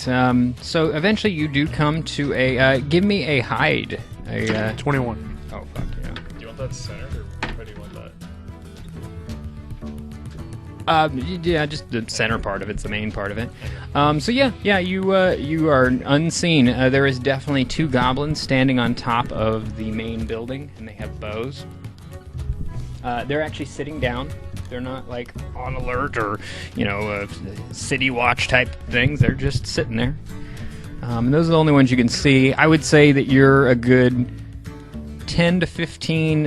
Speaker 1: So eventually you do come to a. Give me a hide.
Speaker 5: 21.
Speaker 1: Oh fuck yeah.
Speaker 4: Do you want that centered, or where do you want that?
Speaker 1: Yeah, just the center part of it's the main part of it. So yeah, you are unseen. There is definitely two goblins standing on top of the main building, and they have bows. They're actually sitting down. They're not like on alert or city watch type things. They're just sitting there. And those are the only ones you can see. I would say that you're a good 10 to 15,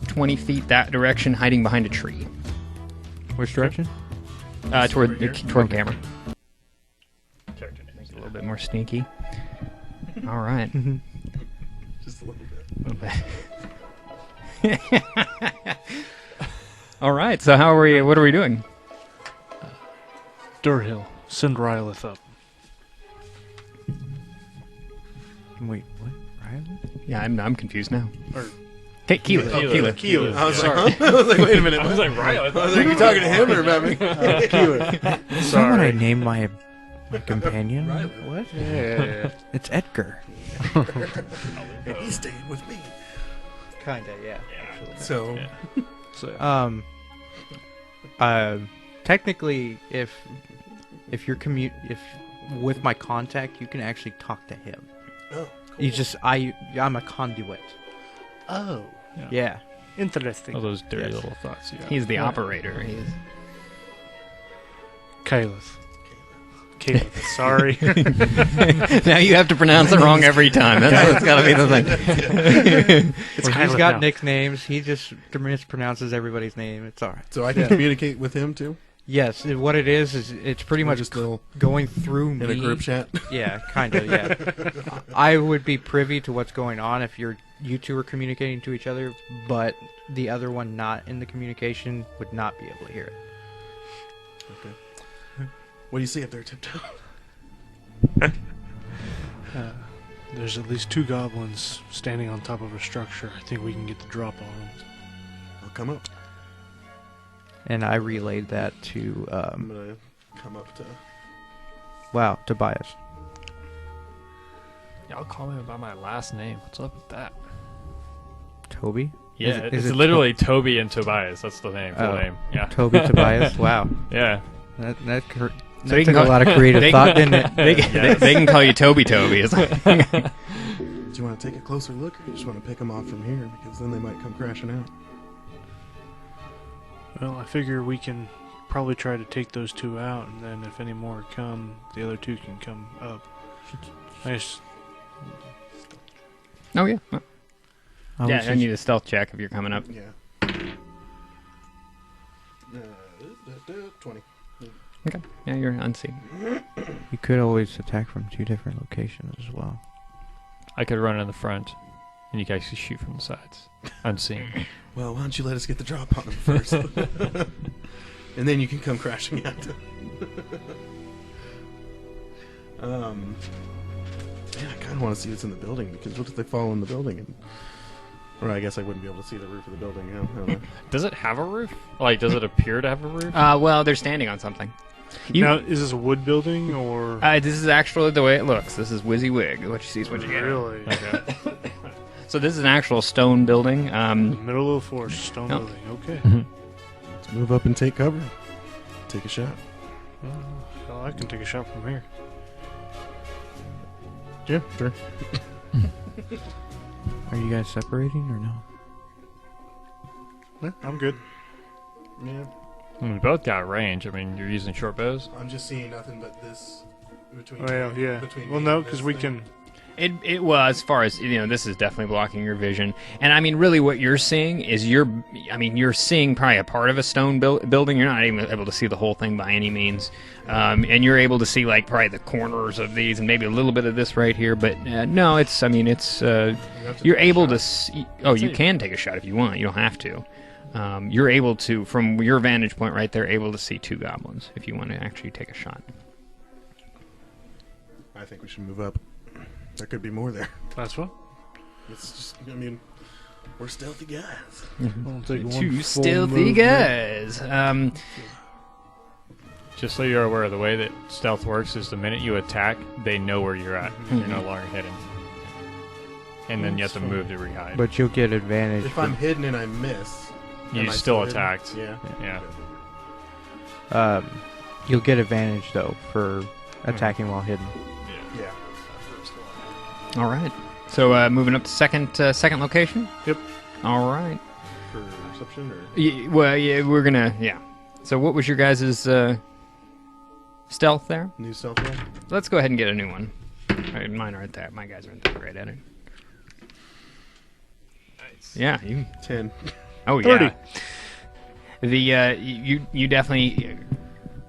Speaker 1: 20 feet that direction, hiding behind a tree.
Speaker 3: Which direction?
Speaker 1: Toward
Speaker 2: over here?
Speaker 1: camera.
Speaker 4: Character names.
Speaker 1: A little bit more sneaky. All right.
Speaker 2: Just a little bit.
Speaker 1: All right. So how are we? What are we doing?
Speaker 5: Durhill, send Rylith up.
Speaker 3: Wait, what? Riley?
Speaker 1: Yeah, I'm confused now.
Speaker 5: Or-
Speaker 1: Okay, Keyleth.
Speaker 2: Keyleth. I was
Speaker 4: Sorry.
Speaker 2: like, huh? I was like, wait a minute.
Speaker 4: I was like, right.
Speaker 2: I was like, you talking to him or about me? Keyleth.
Speaker 3: Is that what I
Speaker 5: Sorry.
Speaker 3: named my companion?
Speaker 2: Riley.
Speaker 3: What?
Speaker 5: Yeah.
Speaker 3: It's Edgar.
Speaker 2: And he stayed with me.
Speaker 3: Kinda, yeah.
Speaker 2: So,
Speaker 5: So,
Speaker 3: Technically, if you're if with my contact, you can actually talk to him.
Speaker 2: oh, cool.
Speaker 3: You just I'm a conduit.
Speaker 2: Oh.
Speaker 3: Yeah.
Speaker 5: interesting.
Speaker 4: All those dirty
Speaker 3: Yes.
Speaker 4: little thoughts you got.
Speaker 1: He's the operator. He's
Speaker 5: Caliph. Sorry.
Speaker 1: now you have to pronounce it wrong every time. That's got to be the thing.
Speaker 5: It's
Speaker 3: He's
Speaker 5: Caliph
Speaker 3: got
Speaker 5: now.
Speaker 3: nicknames. He just mispronounces everybody's name. It's all right.
Speaker 2: So I can communicate with him too?
Speaker 3: Yes, what it is it's pretty much
Speaker 2: just still
Speaker 3: going through me.
Speaker 2: in a group chat?
Speaker 3: Yeah, kind of. Yeah, I would be privy to what's going on if you two are communicating to each other, but the other one not in the communication would not be able to hear it.
Speaker 2: Okay. What do you see up there, Tiptoe?
Speaker 5: There's at least two goblins standing on top of a structure. I think we can get the drop on them.
Speaker 2: I'll come up.
Speaker 3: And I relayed that to
Speaker 2: I'm going to come up to...
Speaker 3: Tobias.
Speaker 4: Y'all call me by my last name. What's up with that?
Speaker 3: Toby.
Speaker 4: Yeah,
Speaker 3: is
Speaker 4: it's
Speaker 3: it
Speaker 4: literally Toby and Tobias. That's the name. Full
Speaker 3: Oh.
Speaker 4: name. Yeah.
Speaker 3: Toby Tobias. Wow,
Speaker 4: Yeah.
Speaker 3: that
Speaker 1: So you
Speaker 3: took
Speaker 1: can
Speaker 3: a lot of creative
Speaker 1: they
Speaker 3: thought,
Speaker 1: can-
Speaker 3: didn't it?
Speaker 1: They can call you Toby.
Speaker 2: Do you want to take a closer look, or you just want to pick them off from here? Because then they might come crashing out.
Speaker 5: Well, I figure we can probably try to take those two out, and then if any more come, the other two can come up. Nice.
Speaker 1: Oh yeah.
Speaker 3: I
Speaker 1: Yeah,
Speaker 3: was
Speaker 1: I need a stealth check if you're coming up.
Speaker 2: Yeah. 20.
Speaker 1: Okay. Yeah, you're unseen.
Speaker 3: You could always attack from two different locations as well.
Speaker 4: I could run in the front, and you guys could shoot from the sides, unseen.
Speaker 2: Well, why don't you let us get the drop on them first? And then you can come crashing out. Yeah, I kind of want to see what's in the building, because what if they fall in the building? Or I guess I wouldn't be able to see the roof of the building. I don't know.
Speaker 4: Does it have a roof? Like, does it appear to have a roof?
Speaker 1: Well, they're standing on something. You,
Speaker 5: Now, is this a wood building, or...
Speaker 1: this is actually the way it looks. This is WYSIWYG. What you see is what you get.
Speaker 5: Really?
Speaker 4: Okay.
Speaker 1: So this is an actual stone building.
Speaker 5: Middle of the forest, stone
Speaker 1: No.
Speaker 5: building. Okay.
Speaker 2: Let's move up and take cover. Take a shot.
Speaker 5: Well, I can take a shot from here.
Speaker 2: Yeah, sure.
Speaker 3: Are you guys separating or no?
Speaker 5: Yeah, I'm good.
Speaker 2: Yeah.
Speaker 4: We both got range. I mean, you're using short bows.
Speaker 2: I'm just seeing nothing but this between.
Speaker 5: Oh, yeah.
Speaker 2: between
Speaker 5: Well,
Speaker 2: me
Speaker 5: no,
Speaker 2: and
Speaker 5: because
Speaker 2: this
Speaker 5: we
Speaker 2: thing.
Speaker 5: can.
Speaker 1: It well, as far as this is definitely blocking your vision. And I mean, really, what you're seeing is you're seeing probably a part of a stone building. You're not even able to see the whole thing by any means, and you're able to see like probably the corners of these and maybe a little bit of this right here. But no, it's you're able to see. Oh, you can take a shot if you want. You don't have to. You're able to, from your vantage point right there, able to see 2 goblins if you want to actually take a shot.
Speaker 2: I think we should move up. There could be more there.
Speaker 5: That's what?
Speaker 2: It's just, I mean, we're stealthy guys.
Speaker 5: I'll take one
Speaker 1: 2
Speaker 5: full
Speaker 1: stealthy
Speaker 5: movement.
Speaker 1: guys.
Speaker 4: Just so you're aware, the way that stealth works is the minute you attack, they know where you're at. You're no longer hidden. And then you have to move to re-hide.
Speaker 3: But you'll get advantage.
Speaker 2: If I'm hidden and I miss,
Speaker 4: You
Speaker 2: am I
Speaker 4: still
Speaker 2: hidden?
Speaker 4: attacked.
Speaker 2: Yeah.
Speaker 4: Yeah.
Speaker 3: You'll get advantage though for attacking while hidden.
Speaker 2: Yeah.
Speaker 1: All right. So moving up to second location.
Speaker 5: Yep.
Speaker 1: All right.
Speaker 2: For perception or
Speaker 1: Well, yeah, we're gonna So what was your guys' stealth there?
Speaker 2: new stealth roll?
Speaker 1: Let's go ahead and get a new one. Mine aren't that. My guys aren't that great at it.
Speaker 4: Nice.
Speaker 1: Yeah. You.
Speaker 2: 10.
Speaker 1: Oh
Speaker 5: 30.
Speaker 1: yeah. The you definitely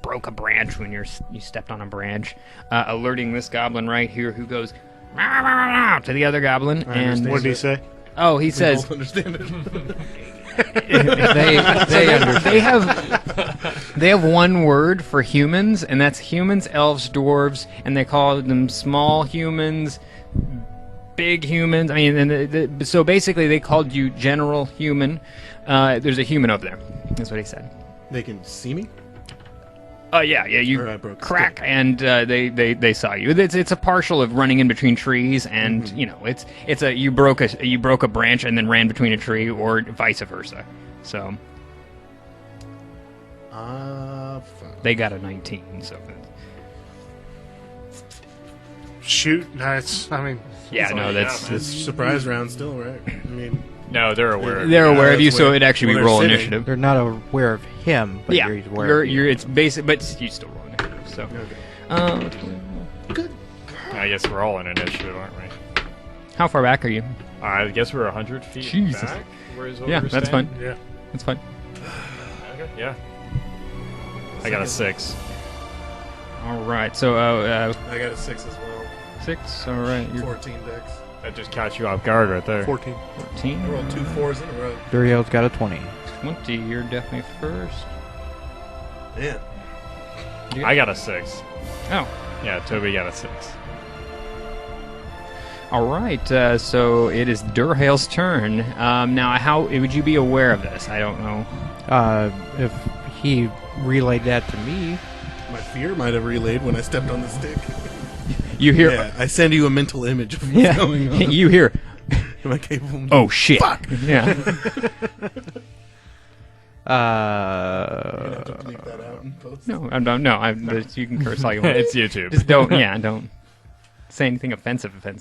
Speaker 1: broke a branch when you stepped on a branch, alerting this goblin right here who goes "Rah, rah, rah, rah," to the other goblin.
Speaker 2: I
Speaker 1: And
Speaker 2: understand.
Speaker 5: What did he say?
Speaker 1: oh, he
Speaker 2: We
Speaker 1: says
Speaker 2: both understand it.
Speaker 1: they have one word for humans, and that's humans, elves, dwarves, and they call them small humans, big humans. I mean, so basically they called you general human. There's a human over there. That's what he said.
Speaker 2: They can see me?
Speaker 1: Yeah, you
Speaker 2: Or I broke the
Speaker 1: crack,
Speaker 2: stick.
Speaker 1: and they saw you. It's a partial of running in between trees, and it's a you broke a branch and then ran between a tree, or vice versa. So
Speaker 2: Fuck.
Speaker 1: they got a 19. So
Speaker 5: Shoot. That's, I mean,
Speaker 1: yeah,
Speaker 4: all
Speaker 1: no,
Speaker 4: you
Speaker 1: that's
Speaker 4: got, man.
Speaker 2: It's surprise round still, right? I mean,
Speaker 4: No, they're aware.
Speaker 1: they're
Speaker 2: Yeah,
Speaker 1: aware of you,
Speaker 2: that's
Speaker 1: so
Speaker 2: where-
Speaker 1: it'd actually
Speaker 2: where
Speaker 1: be
Speaker 2: they're
Speaker 1: roll
Speaker 2: sitting.
Speaker 1: initiative.
Speaker 3: They're not aware of him, but
Speaker 1: Yeah,
Speaker 3: he's aware of you.
Speaker 1: it's basic, but you still roll initiative. So,
Speaker 2: okay.
Speaker 4: I guess we're all in initiative, aren't we?
Speaker 1: how far back are you?
Speaker 4: I guess we're 100 feet
Speaker 1: Jesus.
Speaker 4: back. Where's
Speaker 1: Yeah, that's fine.
Speaker 5: yeah.
Speaker 1: That's fine.
Speaker 4: Okay. Yeah. I got a 6.
Speaker 1: All right, so
Speaker 2: I got a 6 as well.
Speaker 1: 6. All right, you're
Speaker 2: 14 dex.
Speaker 4: That just caught you off guard right there.
Speaker 5: 14.
Speaker 1: 14.
Speaker 2: I rolled 2 4s in a row.
Speaker 3: Duriel's got a 20.
Speaker 1: 20. You're definitely first.
Speaker 2: Man.
Speaker 4: I got a 6.
Speaker 1: Oh.
Speaker 4: Yeah, Toby got a 6.
Speaker 1: All right, so it is Durhale's turn. Now, how would you be aware of this? I don't know.
Speaker 3: If he relayed that to me,
Speaker 2: My fear might have relayed when I stepped on the stick.
Speaker 1: You hear?
Speaker 2: Yeah, I send you a mental image of what's
Speaker 1: Yeah.
Speaker 2: going on.
Speaker 1: You hear?
Speaker 2: Am I capable?
Speaker 1: Oh shit!
Speaker 2: Fuck!
Speaker 1: Yeah.
Speaker 2: I'm gonna have to bleep that out in post.
Speaker 1: No, I don't. No, you can curse all you want.
Speaker 4: It's YouTube.
Speaker 1: Just don't. Yeah, don't say anything offensive.
Speaker 2: Don't.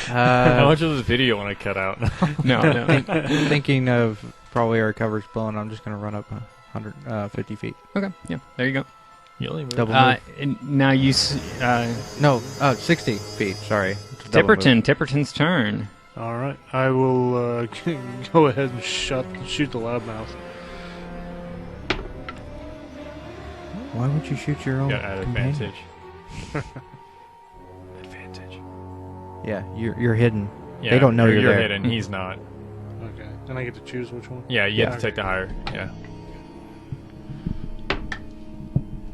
Speaker 4: How much of this video want to cut out?
Speaker 1: No.
Speaker 3: thinking of probably our cover's blown, I'm just going to run up 150 feet.
Speaker 1: Okay. Yeah. There you go.
Speaker 4: You only moved.
Speaker 3: Double move.
Speaker 1: And now you.
Speaker 3: No, 60 feet, sorry. It's a double move.
Speaker 1: Tipperton's turn.
Speaker 5: All right. I will go ahead and shoot the loudmouth.
Speaker 3: Why would you shoot your own
Speaker 4: Got at
Speaker 3: companion?
Speaker 4: advantage. Advantage.
Speaker 3: Yeah, you're hidden.
Speaker 4: Yeah,
Speaker 3: They don't know you're there.
Speaker 4: hidden. He's not.
Speaker 5: Okay. Then I get to choose which one?
Speaker 4: Yeah, you have to
Speaker 5: Okay.
Speaker 4: take the higher.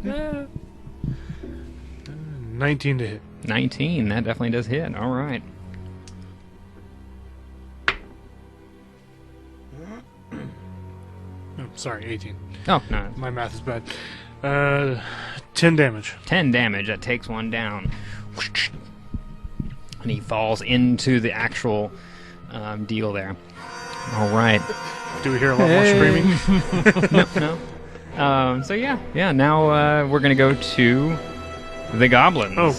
Speaker 4: Yeah.
Speaker 5: 19 to hit.
Speaker 1: 19. That definitely does hit. All right.
Speaker 5: Oh, sorry, 18.
Speaker 1: Oh no.
Speaker 5: My math is bad. 10 damage.
Speaker 1: 10 damage. That takes one down. And he falls into the actual deal there. All right.
Speaker 5: Do we hear a lot more screaming?
Speaker 1: No. So yeah. Now we're gonna go to the goblins.
Speaker 5: Oh.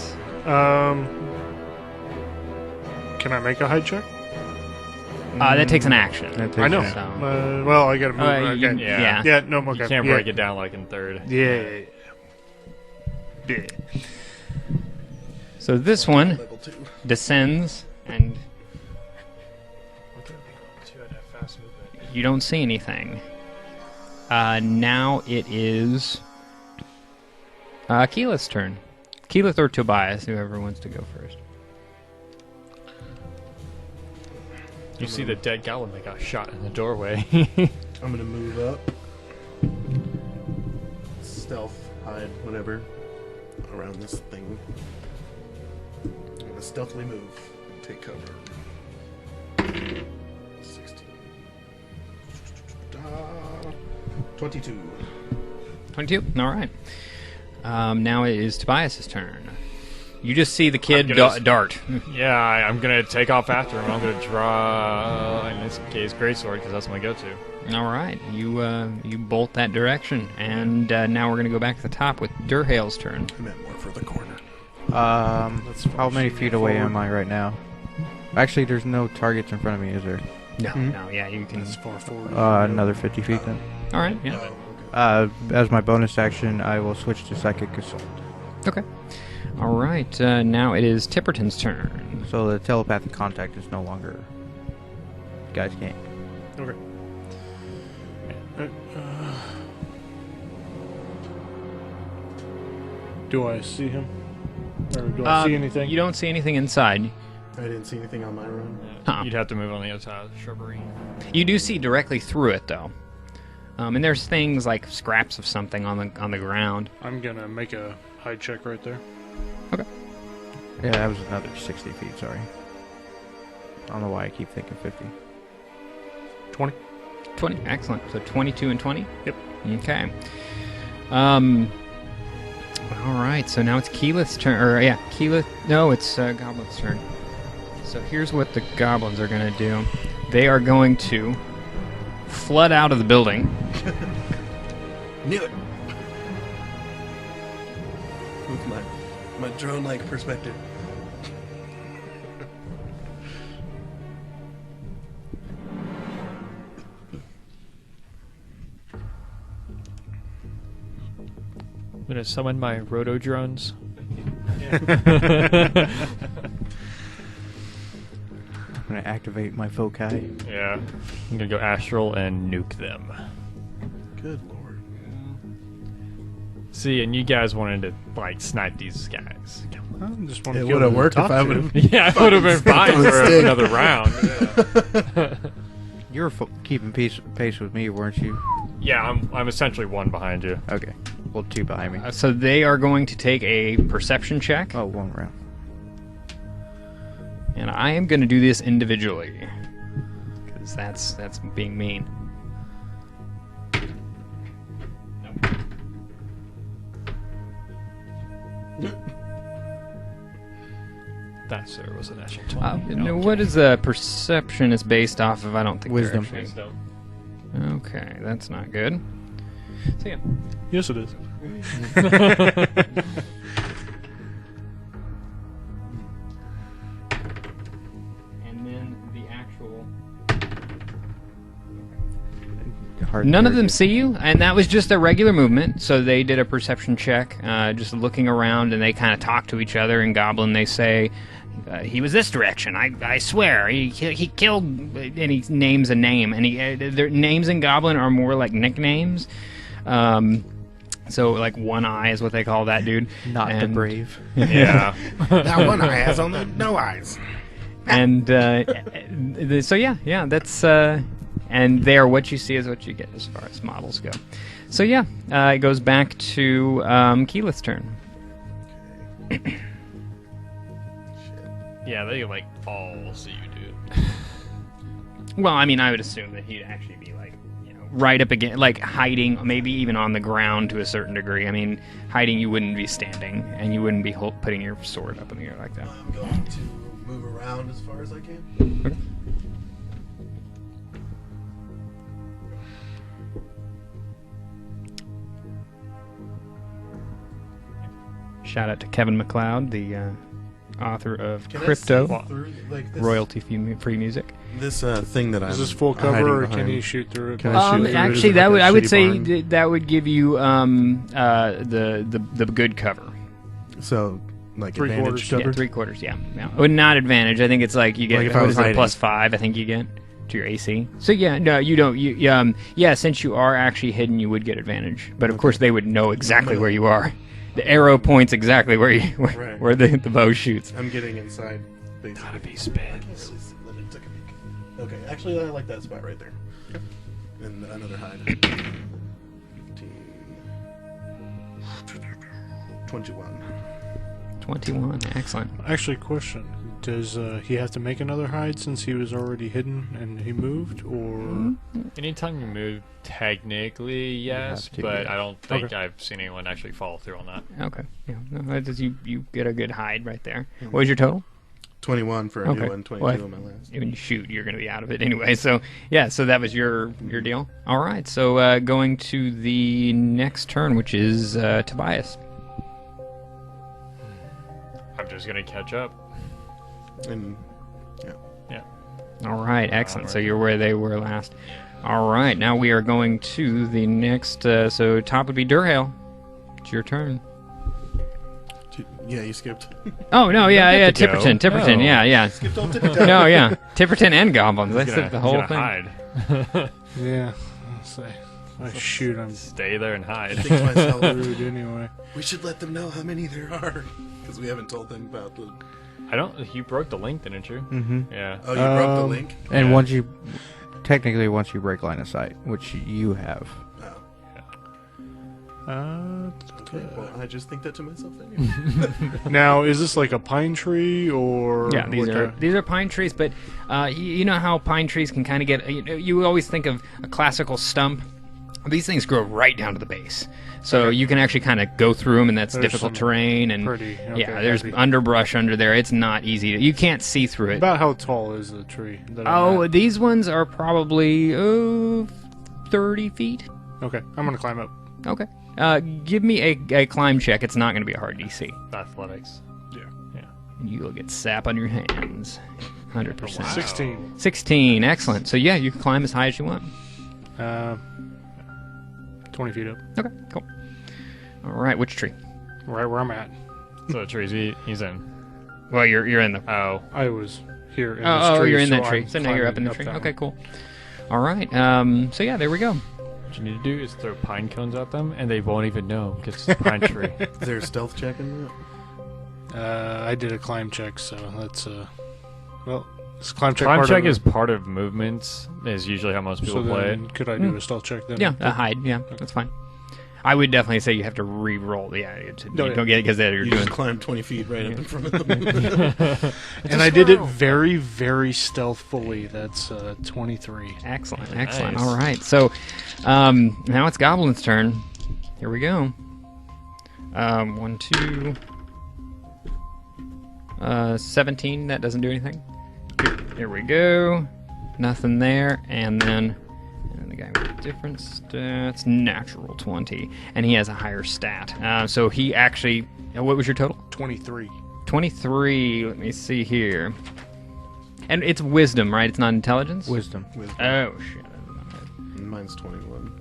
Speaker 5: Can I make a hide check?
Speaker 1: That takes an action.
Speaker 5: I know.
Speaker 1: So.
Speaker 5: Well, I gotta move.
Speaker 1: You-
Speaker 5: Okay.
Speaker 1: yeah.
Speaker 5: Yeah, no, okay.
Speaker 4: You can't
Speaker 5: yeah.
Speaker 4: break it down like in third.
Speaker 5: Yeah.
Speaker 1: So this one
Speaker 2: Level 2.
Speaker 1: descends, and you don't see anything. Now it is Keyleth's turn. Keyleth or Tobias, whoever wants to go first.
Speaker 4: You see the dead goblin that got shot in the doorway.
Speaker 2: I'm gonna move up. Stealth, hide, whatever. Around this thing. I'm gonna stealthily move and take cover. 16. 22.
Speaker 1: 22? Alright. Now it is Tobias's turn. You just see the kid
Speaker 4: I'm gonna
Speaker 1: dart.
Speaker 4: Yeah, I'm gonna take off after him. I'm gonna draw, in this case, greatsword because that's my go-to.
Speaker 1: Alright, you bolt that direction. And now we're going to go back to the top with Durhale's turn.
Speaker 2: I meant more for the corner.
Speaker 3: How many feet away am I right now? Actually, there's no targets in front of me, is there?
Speaker 1: No, yeah, you can...
Speaker 5: As far forward.
Speaker 3: Another 50 feet then.
Speaker 1: Alright, yeah.
Speaker 3: As my bonus action, I will switch to Psychic Assault.
Speaker 1: Okay. Alright, now it is Tipperton's turn.
Speaker 3: So the telepathic contact is no longer... Guys can't.
Speaker 5: Okay. Do I see him? Or do I see anything?
Speaker 1: You don't see anything inside.
Speaker 2: I didn't see anything on my run.
Speaker 1: Huh.
Speaker 4: You'd have to move on the other side of the shrubbery.
Speaker 1: You do see directly through it, though. And there's things like scraps of something on the ground.
Speaker 5: I'm gonna make a hide check right there.
Speaker 3: Yeah, that was another 60 feet, sorry. I don't know why I keep thinking 50.
Speaker 5: 20.
Speaker 1: 20, excellent. So 22 and 20?
Speaker 5: Yep.
Speaker 1: Okay. Alright, so now it's Keyleth's turn. Or, yeah, Keyleth... No, it's Goblin's turn. So here's what the goblins are going to do. They are going to flood out of the building.
Speaker 2: Knew it! With my drone-like perspective.
Speaker 4: I'm gonna summon my roto drones.
Speaker 3: I'm gonna activate my foci.
Speaker 4: Yeah. I'm gonna go astral and nuke them.
Speaker 2: Good lord.
Speaker 4: See, and you guys wanted to like snipe these guys.
Speaker 5: I just want
Speaker 2: It
Speaker 5: to
Speaker 2: would have worked if I would have.
Speaker 4: Yeah, it would have been fine
Speaker 2: on the
Speaker 4: for
Speaker 2: stick.
Speaker 4: another round. Yeah,
Speaker 3: You were keeping pace with me, weren't you?
Speaker 4: yeah I'm essentially one behind you.
Speaker 3: Okay. Well, 2 behind me.
Speaker 1: So they are going to take a perception check.
Speaker 3: Oh, 1 round.
Speaker 1: And I am going to do this individually. Because that's being mean.
Speaker 4: That sir was a national 20.
Speaker 1: No, what is a perception is based off of? I don't think they're
Speaker 3: Wisdom.
Speaker 1: actually- Okay, that's not good. So yeah.
Speaker 5: Yes, it is.
Speaker 1: And then the actual...
Speaker 3: Hard
Speaker 1: None of them
Speaker 3: target.
Speaker 1: see you, and that was just a regular movement. So they did a perception check, just looking around, and they kind of talk to each other. In Goblin, they say, "He was this direction. I swear, he killed." And he names a name, and their names in Goblin are more like nicknames. So like One Eye is what they call that dude.
Speaker 3: Not the
Speaker 1: And-
Speaker 3: brave.
Speaker 4: Yeah.
Speaker 2: That one eye has only no eyes.
Speaker 1: And so yeah, that's and there, what you see is what you get as far as models go. So yeah, it goes back to Keyleth's turn.
Speaker 4: Yeah, they like all see you, dude.
Speaker 1: Well, I mean, I would assume that he'd actually be like, right up against, like hiding, maybe even on the ground to a certain degree. I mean, hiding, you wouldn't be standing, and you wouldn't be putting your sword up in the air like that.
Speaker 2: I'm going to move around as far as I can.
Speaker 1: Okay. Shout out to Kevin MacLeod, the author of
Speaker 2: Can
Speaker 1: Crypto,
Speaker 2: I see through, like, this,
Speaker 1: royalty-free music.
Speaker 2: This thing that I'm
Speaker 5: Is this full
Speaker 2: hiding
Speaker 5: cover, or
Speaker 2: behind.
Speaker 5: can he shoot through it?
Speaker 2: Can I shoot through it?
Speaker 1: Actually,
Speaker 2: Is it
Speaker 1: that
Speaker 2: like
Speaker 1: would
Speaker 2: a
Speaker 1: I would
Speaker 2: shitty
Speaker 1: say
Speaker 2: barn?
Speaker 1: that would give you the good cover.
Speaker 2: So, like,
Speaker 5: Three
Speaker 2: advantage
Speaker 5: quarters.
Speaker 2: cover?
Speaker 1: Yeah, 3/4. Yeah. Well, not advantage. I think it's like you get
Speaker 2: Like if I
Speaker 1: what
Speaker 2: was
Speaker 1: is it,
Speaker 2: hiding.
Speaker 1: +5. I think you get to your AC. So yeah, no, you don't. Yeah, since you are actually hidden, you would get advantage. But of course, they would know exactly where you are. The arrow points exactly where
Speaker 2: Right.
Speaker 1: where the bow shoots.
Speaker 2: I'm getting inside. Basically.
Speaker 4: Gotta be
Speaker 2: I
Speaker 4: spins.
Speaker 2: can't really see. Let me take a peek. Okay, actually, I like that spot right there. And another hide. 15. 21.
Speaker 1: 21. Excellent.
Speaker 5: Actually, question: does he have to make another hide since he was already hidden and he moved, or?
Speaker 4: Anytime you move, technically yes,
Speaker 3: have to,
Speaker 4: but
Speaker 3: yeah.
Speaker 4: I don't think
Speaker 5: Okay.
Speaker 4: I've seen anyone actually follow through on that.
Speaker 1: Okay. Yeah. No, that is, you get a good hide right there. What was your total?
Speaker 2: 21 for a
Speaker 1: Okay.
Speaker 2: new one, 22
Speaker 1: Well,
Speaker 2: on my last.
Speaker 1: When you shoot, you're going to be out of it anyway. So yeah, so that was your deal. All right. So going to the next turn, which is Tobias.
Speaker 4: I'm just gonna catch up.
Speaker 2: And, yeah.
Speaker 4: Yeah.
Speaker 1: All right. Excellent. So
Speaker 4: Alright.
Speaker 1: you're where they were last. All right. Now we are going to the next. So top would be Durhale. It's your turn.
Speaker 2: Yeah, you skipped.
Speaker 1: Oh no! Yeah, yeah.
Speaker 4: get to go.
Speaker 1: Tipperton.
Speaker 4: No.
Speaker 1: Yeah, yeah.
Speaker 2: Skipped all Tipperton.
Speaker 1: No, yeah. Tipperton and goblins. I
Speaker 4: He's
Speaker 1: said the whole
Speaker 4: gonna
Speaker 1: thing.
Speaker 4: hide.
Speaker 5: Yeah. I'll say. I shoot. I'm
Speaker 4: Stay there and
Speaker 2: I
Speaker 4: hide.
Speaker 2: think to myself,
Speaker 5: rude anyway.
Speaker 2: we should let them know how many there are. Because we haven't told them about the...
Speaker 4: I don't. You broke the link, didn't you?
Speaker 3: Mm-hmm.
Speaker 4: Yeah.
Speaker 2: Oh, you broke the
Speaker 5: Um,
Speaker 2: link?
Speaker 3: And
Speaker 4: Yeah.
Speaker 3: once you break line of sight, which you have.
Speaker 2: Oh. Okay, well, I just think that to myself anyway.
Speaker 5: Now, is this like a pine tree or?
Speaker 1: Yeah, these
Speaker 5: like
Speaker 1: are
Speaker 5: a-
Speaker 1: these are pine trees, but you know how pine trees can kind of get. You always think of a classical stump. These things grow right down to the base, so you can actually kind of go through them, and that's
Speaker 5: There's
Speaker 1: difficult
Speaker 5: some
Speaker 1: terrain. And
Speaker 5: pretty, okay,
Speaker 1: yeah, there's
Speaker 5: heavy.
Speaker 1: underbrush under there. It's not easy. You can't see through it.
Speaker 5: About how tall is the tree? That I'm
Speaker 1: Oh,
Speaker 5: at?
Speaker 1: these ones are probably 30 feet.
Speaker 5: Okay, I'm gonna climb up.
Speaker 1: Okay. Give me a climb check. It's not going to be a hard DC.
Speaker 4: Athletics.
Speaker 1: You'll get sap on your hands. 100%.
Speaker 4: Wow.
Speaker 5: 16.
Speaker 1: 16. Excellent. So yeah, you can climb as high as you want.
Speaker 5: 20 feet up,
Speaker 1: Okay, cool. All right, which tree?
Speaker 5: right where I'm at.
Speaker 4: So the trees he's in.
Speaker 1: Well, you're in the.
Speaker 4: Oh.
Speaker 5: I was here in this
Speaker 1: Oh,
Speaker 5: tree.
Speaker 1: you're in
Speaker 5: so
Speaker 1: that tree.
Speaker 5: I'm
Speaker 1: So now you're up in the
Speaker 5: climbing
Speaker 1: tree.
Speaker 5: that
Speaker 1: Okay,
Speaker 5: one.
Speaker 1: cool. All right. So yeah, there we go.
Speaker 4: What you need to do is throw pine cones at them, and they won't even know because it's a pine tree.
Speaker 2: Is there a stealth check in that?
Speaker 5: I did a climb check, so that's well, this climb check.
Speaker 4: Climb
Speaker 5: part
Speaker 4: check
Speaker 5: of
Speaker 4: is part of movements. Is usually how most people
Speaker 5: So
Speaker 4: play
Speaker 5: then,
Speaker 4: it.
Speaker 5: could I do a stealth check then?
Speaker 1: Yeah, hide. Yeah, that's fine. I would definitely say you have to re-roll. Yeah, you
Speaker 5: yeah.
Speaker 1: don't get it because you're
Speaker 2: You
Speaker 1: doing.
Speaker 2: just climbed 20 feet right up in front of them.
Speaker 5: And I did it very, very stealthfully. That's 23.
Speaker 1: Excellent,
Speaker 4: Nice.
Speaker 1: excellent. All right, so now it's Goblin's turn. Here we go. 1, 2, 17. That doesn't do anything. Here we go. Nothing there, and then the guy with different stats, natural 20, and he has a higher stat. So he actually. What was your total?
Speaker 5: 23.
Speaker 1: 23. Let me see here. And it's wisdom, right? It's not intelligence.
Speaker 3: Wisdom.
Speaker 1: Oh shit.
Speaker 2: Mine's 21.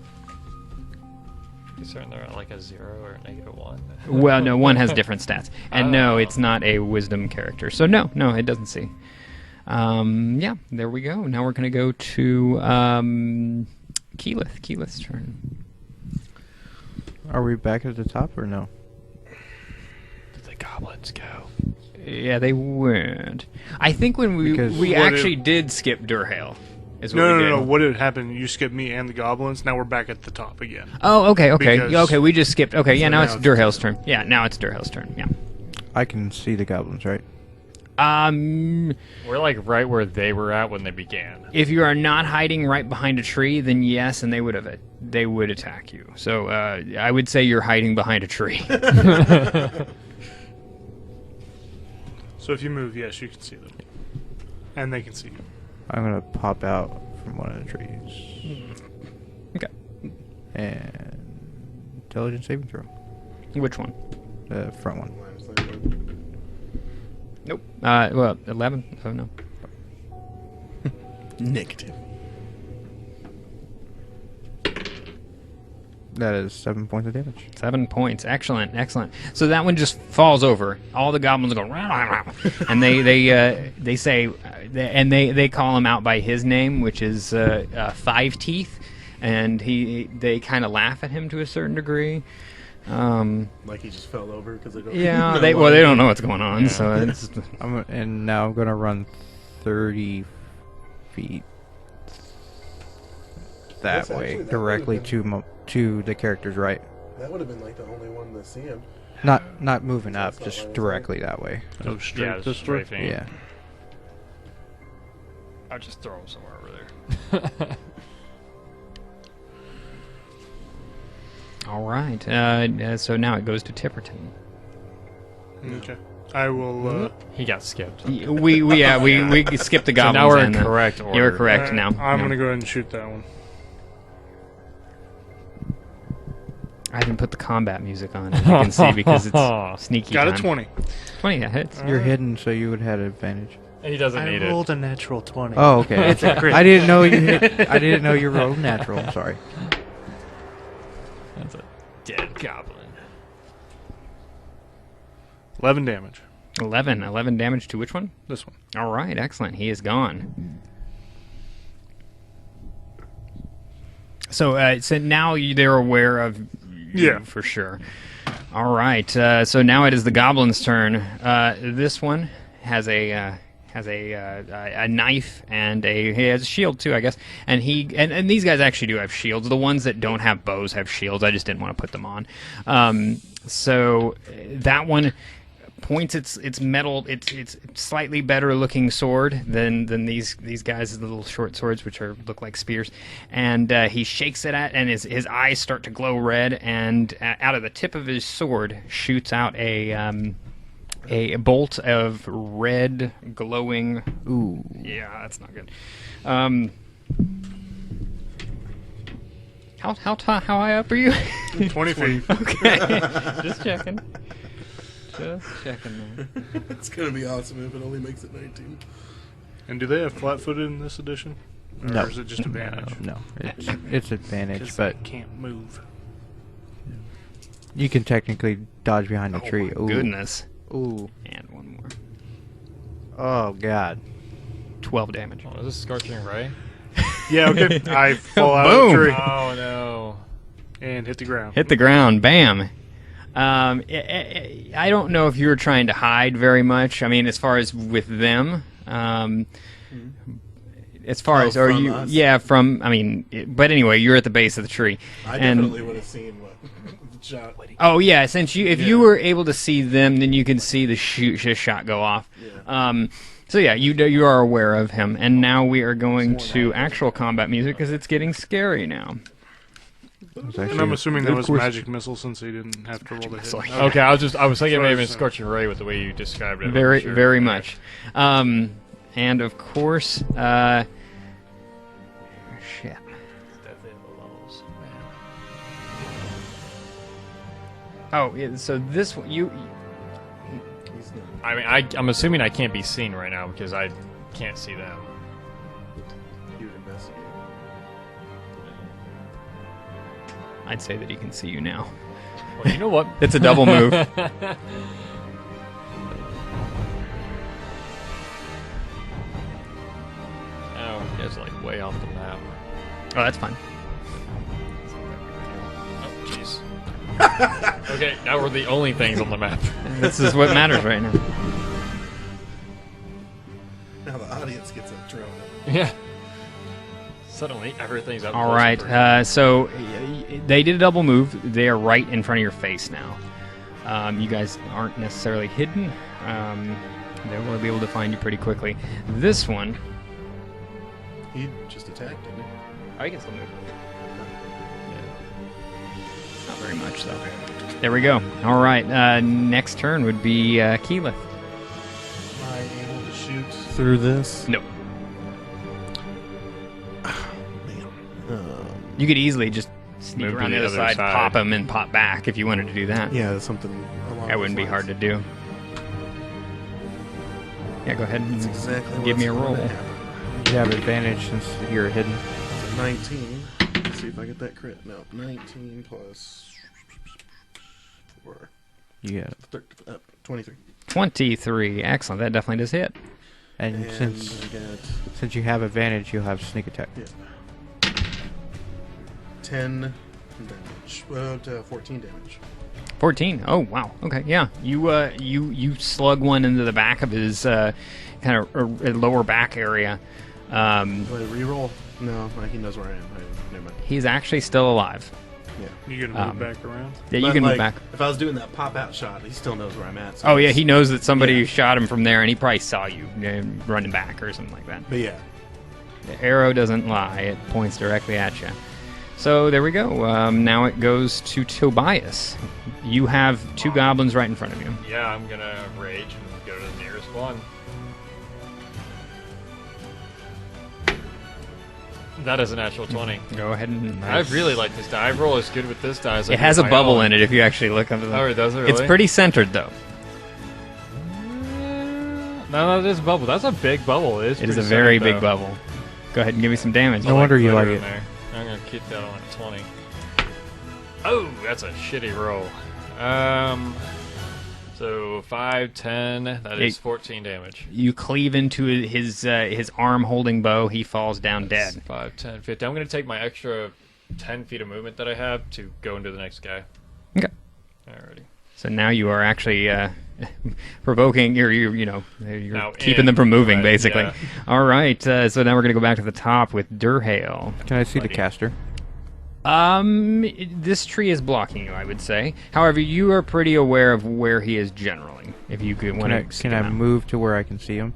Speaker 4: You certain they're at like a 0 or a -1?
Speaker 1: Well, no, one has different stats, and no,
Speaker 4: Oh.
Speaker 1: it's not a wisdom character. So no, it doesn't see. Yeah, there we go. Now we're gonna go to Keyleth. Keyleth's turn.
Speaker 3: Are we back at the top or no?
Speaker 4: Did the goblins go?
Speaker 1: Yeah, they weren't. I think when
Speaker 3: Because-
Speaker 1: we
Speaker 5: What
Speaker 1: actually did skip Durhale. Is what
Speaker 5: No,
Speaker 1: we
Speaker 5: no,
Speaker 1: did.
Speaker 5: no. What had happened? You skipped me and the goblins. Now we're back at the top again.
Speaker 1: Oh, okay.
Speaker 5: Because-
Speaker 1: Yeah, okay, we just skipped. Okay, yeah,
Speaker 2: So
Speaker 1: now
Speaker 2: now
Speaker 1: it's
Speaker 2: it's
Speaker 1: Durhale's turn. Yeah, now it's Durhale's turn. Yeah.
Speaker 3: I can see the goblins, right?
Speaker 4: We're like right where they were at when they began.
Speaker 1: If you are not hiding right behind a tree, then yes, and they would attack you. So I would say you're hiding behind a tree.
Speaker 5: So if you move, yes, you can see them. And they can see you.
Speaker 3: I'm gonna pop out from one of the trees.
Speaker 1: Okay.
Speaker 3: And intelligence saving throw.
Speaker 1: Which one?
Speaker 3: The front one.
Speaker 1: Nope. Well, 11. So no.
Speaker 2: Negative.
Speaker 3: That is 7 points of damage.
Speaker 1: 7 points. Excellent, excellent. So that one just falls over. All the goblins go, rah, rah, rah. And they say, and they call him out by his name, which is Five Teeth, and they kind of laugh at him to a certain degree.
Speaker 2: Like he just fell over because they don't.
Speaker 1: Yeah, they don't know what's going on. Yeah. So it's,
Speaker 3: and now I'm gonna run 30 feet that way, directly to the character's right.
Speaker 2: That would have been like the only one to see him.
Speaker 3: Not moving up, just directly that way.
Speaker 5: Oh, straight this way?
Speaker 3: Yeah.
Speaker 4: I'll just throw him somewhere over there.
Speaker 1: all right. So now it goes to Tipperton.
Speaker 5: Okay. I will.
Speaker 4: He got skipped.
Speaker 1: We skipped the goblins.
Speaker 4: So now we're in
Speaker 1: and
Speaker 4: correct order.
Speaker 1: You're correct now.
Speaker 5: I'm
Speaker 1: No.
Speaker 5: going to go ahead and shoot that one.
Speaker 1: I haven't put the combat music on, as you can see, because it's sneaky.
Speaker 5: Got
Speaker 1: time.
Speaker 5: a 20.
Speaker 1: 20, that hits.
Speaker 3: You're hidden, so you would have had advantage.
Speaker 4: And he doesn't need it.
Speaker 5: a natural 20.
Speaker 3: Oh, okay. I didn't know you hit. I didn't know you rolled natural. I'm sorry.
Speaker 4: That's a dead goblin.
Speaker 5: 11 damage.
Speaker 1: 11 damage to which one?
Speaker 5: This one.
Speaker 1: All right, excellent. He is gone. So, so now they're aware of you,
Speaker 5: Yeah,
Speaker 1: for sure. All right. So now it is the goblin's turn. This one has a knife and he has a shield too, I guess. And and these guys actually do have shields. The ones that don't have bows have shields. I just didn't want to put them on. So that one points its metal. It's slightly better looking sword than these guys' little short swords, which look like spears. And he shakes it at, and his eyes start to glow red. And out of the tip of his sword shoots out a bolt of red glowing.
Speaker 3: Ooh.
Speaker 1: Yeah, that's not good. How high up are you?
Speaker 5: 20 feet.
Speaker 1: Okay, just checking. Just checking, man.
Speaker 2: It's gonna be awesome if it only makes it 19.
Speaker 5: And do they have flat-footed in this edition? Or
Speaker 3: No.
Speaker 5: is it just advantage?
Speaker 3: No, it's advantage,
Speaker 5: 'Cause
Speaker 3: but
Speaker 5: they can't move.
Speaker 3: you can technically dodge behind a tree.
Speaker 1: Oh,
Speaker 3: Ooh.
Speaker 1: goodness.
Speaker 3: Ooh.
Speaker 1: And one more.
Speaker 3: Oh God.
Speaker 1: 12 damage.
Speaker 4: Oh, is this Scorching Ray?
Speaker 5: Yeah, okay. I fall out
Speaker 1: Boom.
Speaker 5: of the tree
Speaker 4: Oh, no.
Speaker 5: and hit the ground.
Speaker 1: Hit the ground. Bam. I don't know if you were trying to hide very much. I mean, as far as with them, as far as are
Speaker 2: from
Speaker 1: you?
Speaker 2: us?
Speaker 1: Yeah, from. I mean, but anyway, you're at the base of the tree.
Speaker 2: I
Speaker 1: and,
Speaker 2: definitely would have seen what shot.
Speaker 1: Oh yeah, since if you were able to see them, then you can see the shot go off.
Speaker 2: Yeah.
Speaker 1: So yeah, you are aware of him, and now we are going to actual combat music because it's getting scary now.
Speaker 5: And I'm assuming that was magic missile since he didn't have to roll the hit.
Speaker 1: missile, yeah.
Speaker 4: Okay, I was thinking maybe
Speaker 5: So-
Speaker 4: Scorching Ray with the way you described it.
Speaker 1: Very,
Speaker 4: Sure.
Speaker 1: very much. And of course, shit.
Speaker 4: Definitely the levels.
Speaker 1: Oh, yeah, so this one,
Speaker 4: I mean, I'm assuming I can't be seen right now because I can't see them.
Speaker 2: You would investigate.
Speaker 1: I'd say that he can see you now.
Speaker 4: Well, you know what?
Speaker 1: It's a double move.
Speaker 4: Oh, it's like way off the map.
Speaker 1: Oh, that's fine.
Speaker 4: Oh, jeez. Okay, now we're the only things on the map.
Speaker 1: This is what matters right now.
Speaker 2: Now the audience gets a drone.
Speaker 4: Yeah. Suddenly, everything's up.
Speaker 1: All
Speaker 4: close
Speaker 1: right,
Speaker 4: and personal.
Speaker 1: so they did a double move. They are right in front of your face now. You guys aren't necessarily hidden. They will be able to find you pretty quickly. This one...
Speaker 2: He just attacked, didn't he?
Speaker 1: Oh, you can still move. Not very much, though. There we go. All right. Next turn would be Keyleth.
Speaker 2: Am I able to shoot through this?
Speaker 1: No.
Speaker 2: Man.
Speaker 1: You could easily just sneak
Speaker 4: Move to
Speaker 1: around the
Speaker 4: the
Speaker 1: other
Speaker 4: other
Speaker 1: side,
Speaker 4: side.
Speaker 1: pop him, and pop back if you wanted to do that.
Speaker 2: Yeah, that's something along
Speaker 1: That wouldn't
Speaker 2: those
Speaker 1: be hard to
Speaker 2: lines.
Speaker 1: do. Yeah, go ahead and
Speaker 2: That's exactly
Speaker 1: give me a
Speaker 2: what's
Speaker 1: roll.
Speaker 2: gonna happen.
Speaker 3: You have advantage since you're hidden.
Speaker 2: So 19. Let's see if I get that crit. No, 19 plus 4.
Speaker 3: Yeah.
Speaker 2: 23.
Speaker 1: 23. Excellent. That definitely does hit.
Speaker 3: And
Speaker 2: And
Speaker 3: since
Speaker 2: I get
Speaker 3: since you have advantage, you'll have sneak attack.
Speaker 2: 10 damage. 14 damage.
Speaker 1: 14. Oh, wow. Okay, yeah. You slug one into the back of his kind of lower back area.
Speaker 2: Do I reroll? No, he knows where I am. Never mind.
Speaker 1: He's actually still alive.
Speaker 2: Yeah.
Speaker 5: You gonna move back around?
Speaker 1: Yeah, you
Speaker 2: But,
Speaker 1: can move
Speaker 2: like,
Speaker 1: back.
Speaker 2: If I was doing that pop out shot, he still knows where I'm at. So
Speaker 1: Oh, yeah, he knows that somebody
Speaker 2: Yeah.
Speaker 1: shot him from there, and he probably saw you running back or something like that.
Speaker 2: But yeah.
Speaker 1: The arrow doesn't lie. It points directly at you. So there we go. Now it goes to Tobias. You have two goblins right in front of you.
Speaker 4: Yeah, I'm gonna rage and go to the nearest one. That is a natural 20.
Speaker 1: Go ahead and...
Speaker 4: I really like this die. I roll as good with this die as I
Speaker 1: It
Speaker 4: do
Speaker 1: has a
Speaker 4: with my
Speaker 1: bubble
Speaker 4: own.
Speaker 1: in it if you actually look under the...
Speaker 4: Oh, it does it really?
Speaker 1: It's pretty centered, though.
Speaker 4: No, that is a bubble. That's a big bubble. It is.
Speaker 1: It is a
Speaker 4: pretty
Speaker 1: very
Speaker 4: centered,
Speaker 1: big
Speaker 4: though.
Speaker 1: bubble. Go ahead and give me some damage.
Speaker 3: No wonder you
Speaker 4: glitter
Speaker 3: like
Speaker 4: in
Speaker 3: it.
Speaker 4: there. I'm gonna keep that on at 20. Oh, that's a shitty roll. So 5, 10. That is 14 damage.
Speaker 1: You cleave into his arm-holding bow. He falls down dead.
Speaker 4: 5, 10, 15. I'm gonna take my extra 10 feet of movement that I have to go into the next guy.
Speaker 1: Okay.
Speaker 4: Alrighty.
Speaker 1: So now you are actually provoking. You're
Speaker 4: Now
Speaker 1: keeping
Speaker 4: in,
Speaker 1: them from moving,
Speaker 4: right,
Speaker 1: basically.
Speaker 4: yeah.
Speaker 1: All right. So now we're gonna go back to the top with Durhale.
Speaker 3: Can I see the
Speaker 4: Buddy.
Speaker 3: caster?
Speaker 1: This tree is blocking you, I would say. However, you are pretty aware of where he is generally. If you could want to,
Speaker 3: Can I move to where I can see him?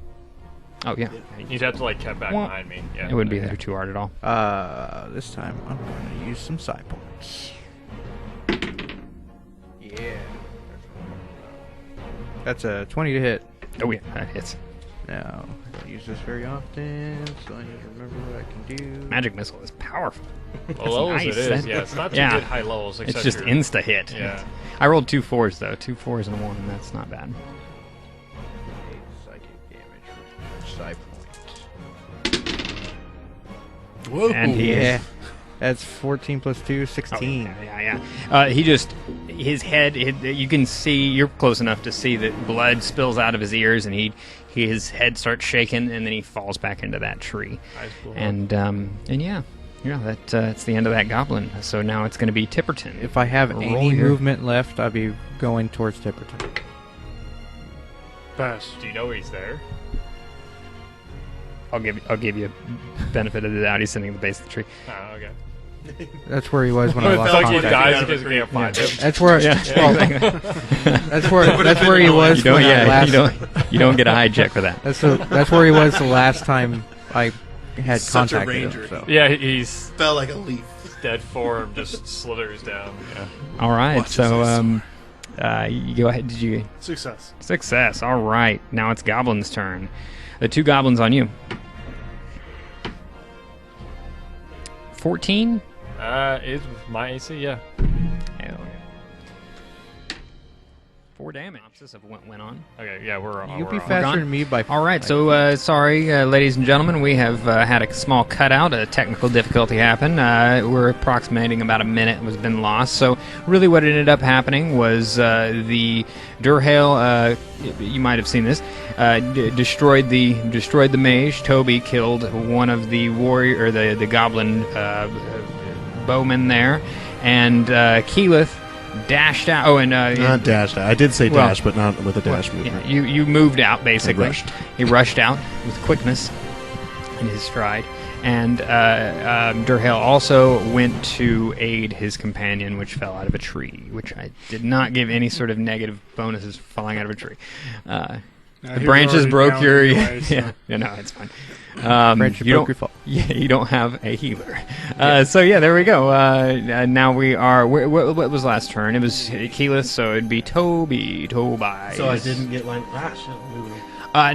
Speaker 1: Oh yeah,
Speaker 4: You'd have to like cut back
Speaker 1: Well,
Speaker 4: behind me. Yeah.
Speaker 1: it wouldn't be too hard at all.
Speaker 3: This time I'm going to use some side points. Yeah. That's a 20 to hit.
Speaker 1: Oh yeah, that hits.
Speaker 3: Now, I don't use this very often, so I need to remember what I can do.
Speaker 1: Magic missile is powerful.
Speaker 4: Well, levels
Speaker 1: nice.
Speaker 4: it is. Yeah, it's not too
Speaker 1: Yeah.
Speaker 4: good high levels.
Speaker 1: It's
Speaker 4: except
Speaker 1: just
Speaker 4: your-
Speaker 1: insta hit.
Speaker 4: Yeah.
Speaker 1: I rolled 2 4s though, 2 4s and a 1, and that's not bad.
Speaker 3: Psychic damage for side points.
Speaker 2: Whoa.
Speaker 1: And he
Speaker 3: Yeah. That's 14 plus 2,
Speaker 1: Oh,
Speaker 3: 16.
Speaker 1: yeah. He just, his head, you can see, you're close enough to see that blood spills out of his ears, and his head starts shaking, and then he falls back into that tree.
Speaker 4: Eyes blow up.
Speaker 1: And yeah, that's the end of that goblin. So now it's going to be Tipperton.
Speaker 3: If I have
Speaker 1: Roll
Speaker 3: any
Speaker 1: your-
Speaker 3: movement left, I'll be going towards Tipperton.
Speaker 5: Pass.
Speaker 4: Do you know he's there?
Speaker 1: I'll give you benefit of the doubt. He's sitting at the base of the tree.
Speaker 4: Oh, okay.
Speaker 3: That's where he was when I
Speaker 4: It's
Speaker 3: lost
Speaker 4: like he
Speaker 3: contact.
Speaker 4: dies because we can't find him.
Speaker 3: That's where. That's where he was.
Speaker 1: You don't,
Speaker 3: when I last,
Speaker 1: you don't get a hijack for that.
Speaker 3: That's where he was the last time I had
Speaker 2: Such a
Speaker 3: contact with
Speaker 2: ranger.
Speaker 3: him. So.
Speaker 4: Yeah, he's
Speaker 2: Fell like a leaf.
Speaker 4: dead form just slithers down. Yeah.
Speaker 1: All right,
Speaker 2: Watch
Speaker 1: so
Speaker 2: this.
Speaker 1: you go ahead. Did you
Speaker 5: Success.
Speaker 1: success? All right, now it's Goblin's turn. The 2 goblins on you. 14.
Speaker 4: Is my AC? Yeah.
Speaker 1: Hell yeah. 4 damage. Synopsis of what went on.
Speaker 4: Okay. Yeah, we're.
Speaker 3: You'll be
Speaker 4: we're on.
Speaker 3: faster
Speaker 1: gone?
Speaker 3: than me by.
Speaker 1: All right, so sorry, ladies and gentlemen, we have had a small cutout, a technical difficulty happen. We're approximating about a minute has been lost. So really, what ended up happening was the Durhale. You might have seen this. Destroyed the mage. Toby killed one of the warrior or the goblin bowmen there, and Keyleth dashed out. Oh, and
Speaker 2: Not dashed. I did say
Speaker 1: Well,
Speaker 2: dash, but not with a dash
Speaker 1: yeah,
Speaker 2: movement.
Speaker 1: you moved out basically.
Speaker 2: rushed.
Speaker 1: He rushed out with quickness in his stride, and Durhale also went to aid his companion, which fell out of a tree. Which I did not give any sort of negative bonuses for falling out of a tree. The branches broke your. Yeah, no, it's fine.
Speaker 3: Branches
Speaker 1: you
Speaker 3: broke
Speaker 1: don't.
Speaker 3: your fall.
Speaker 1: Yeah, you don't have a healer. So yeah, there we go. Now we are. What was last turn? It was Keyleth, so it'd be Toby.
Speaker 2: So I didn't get line.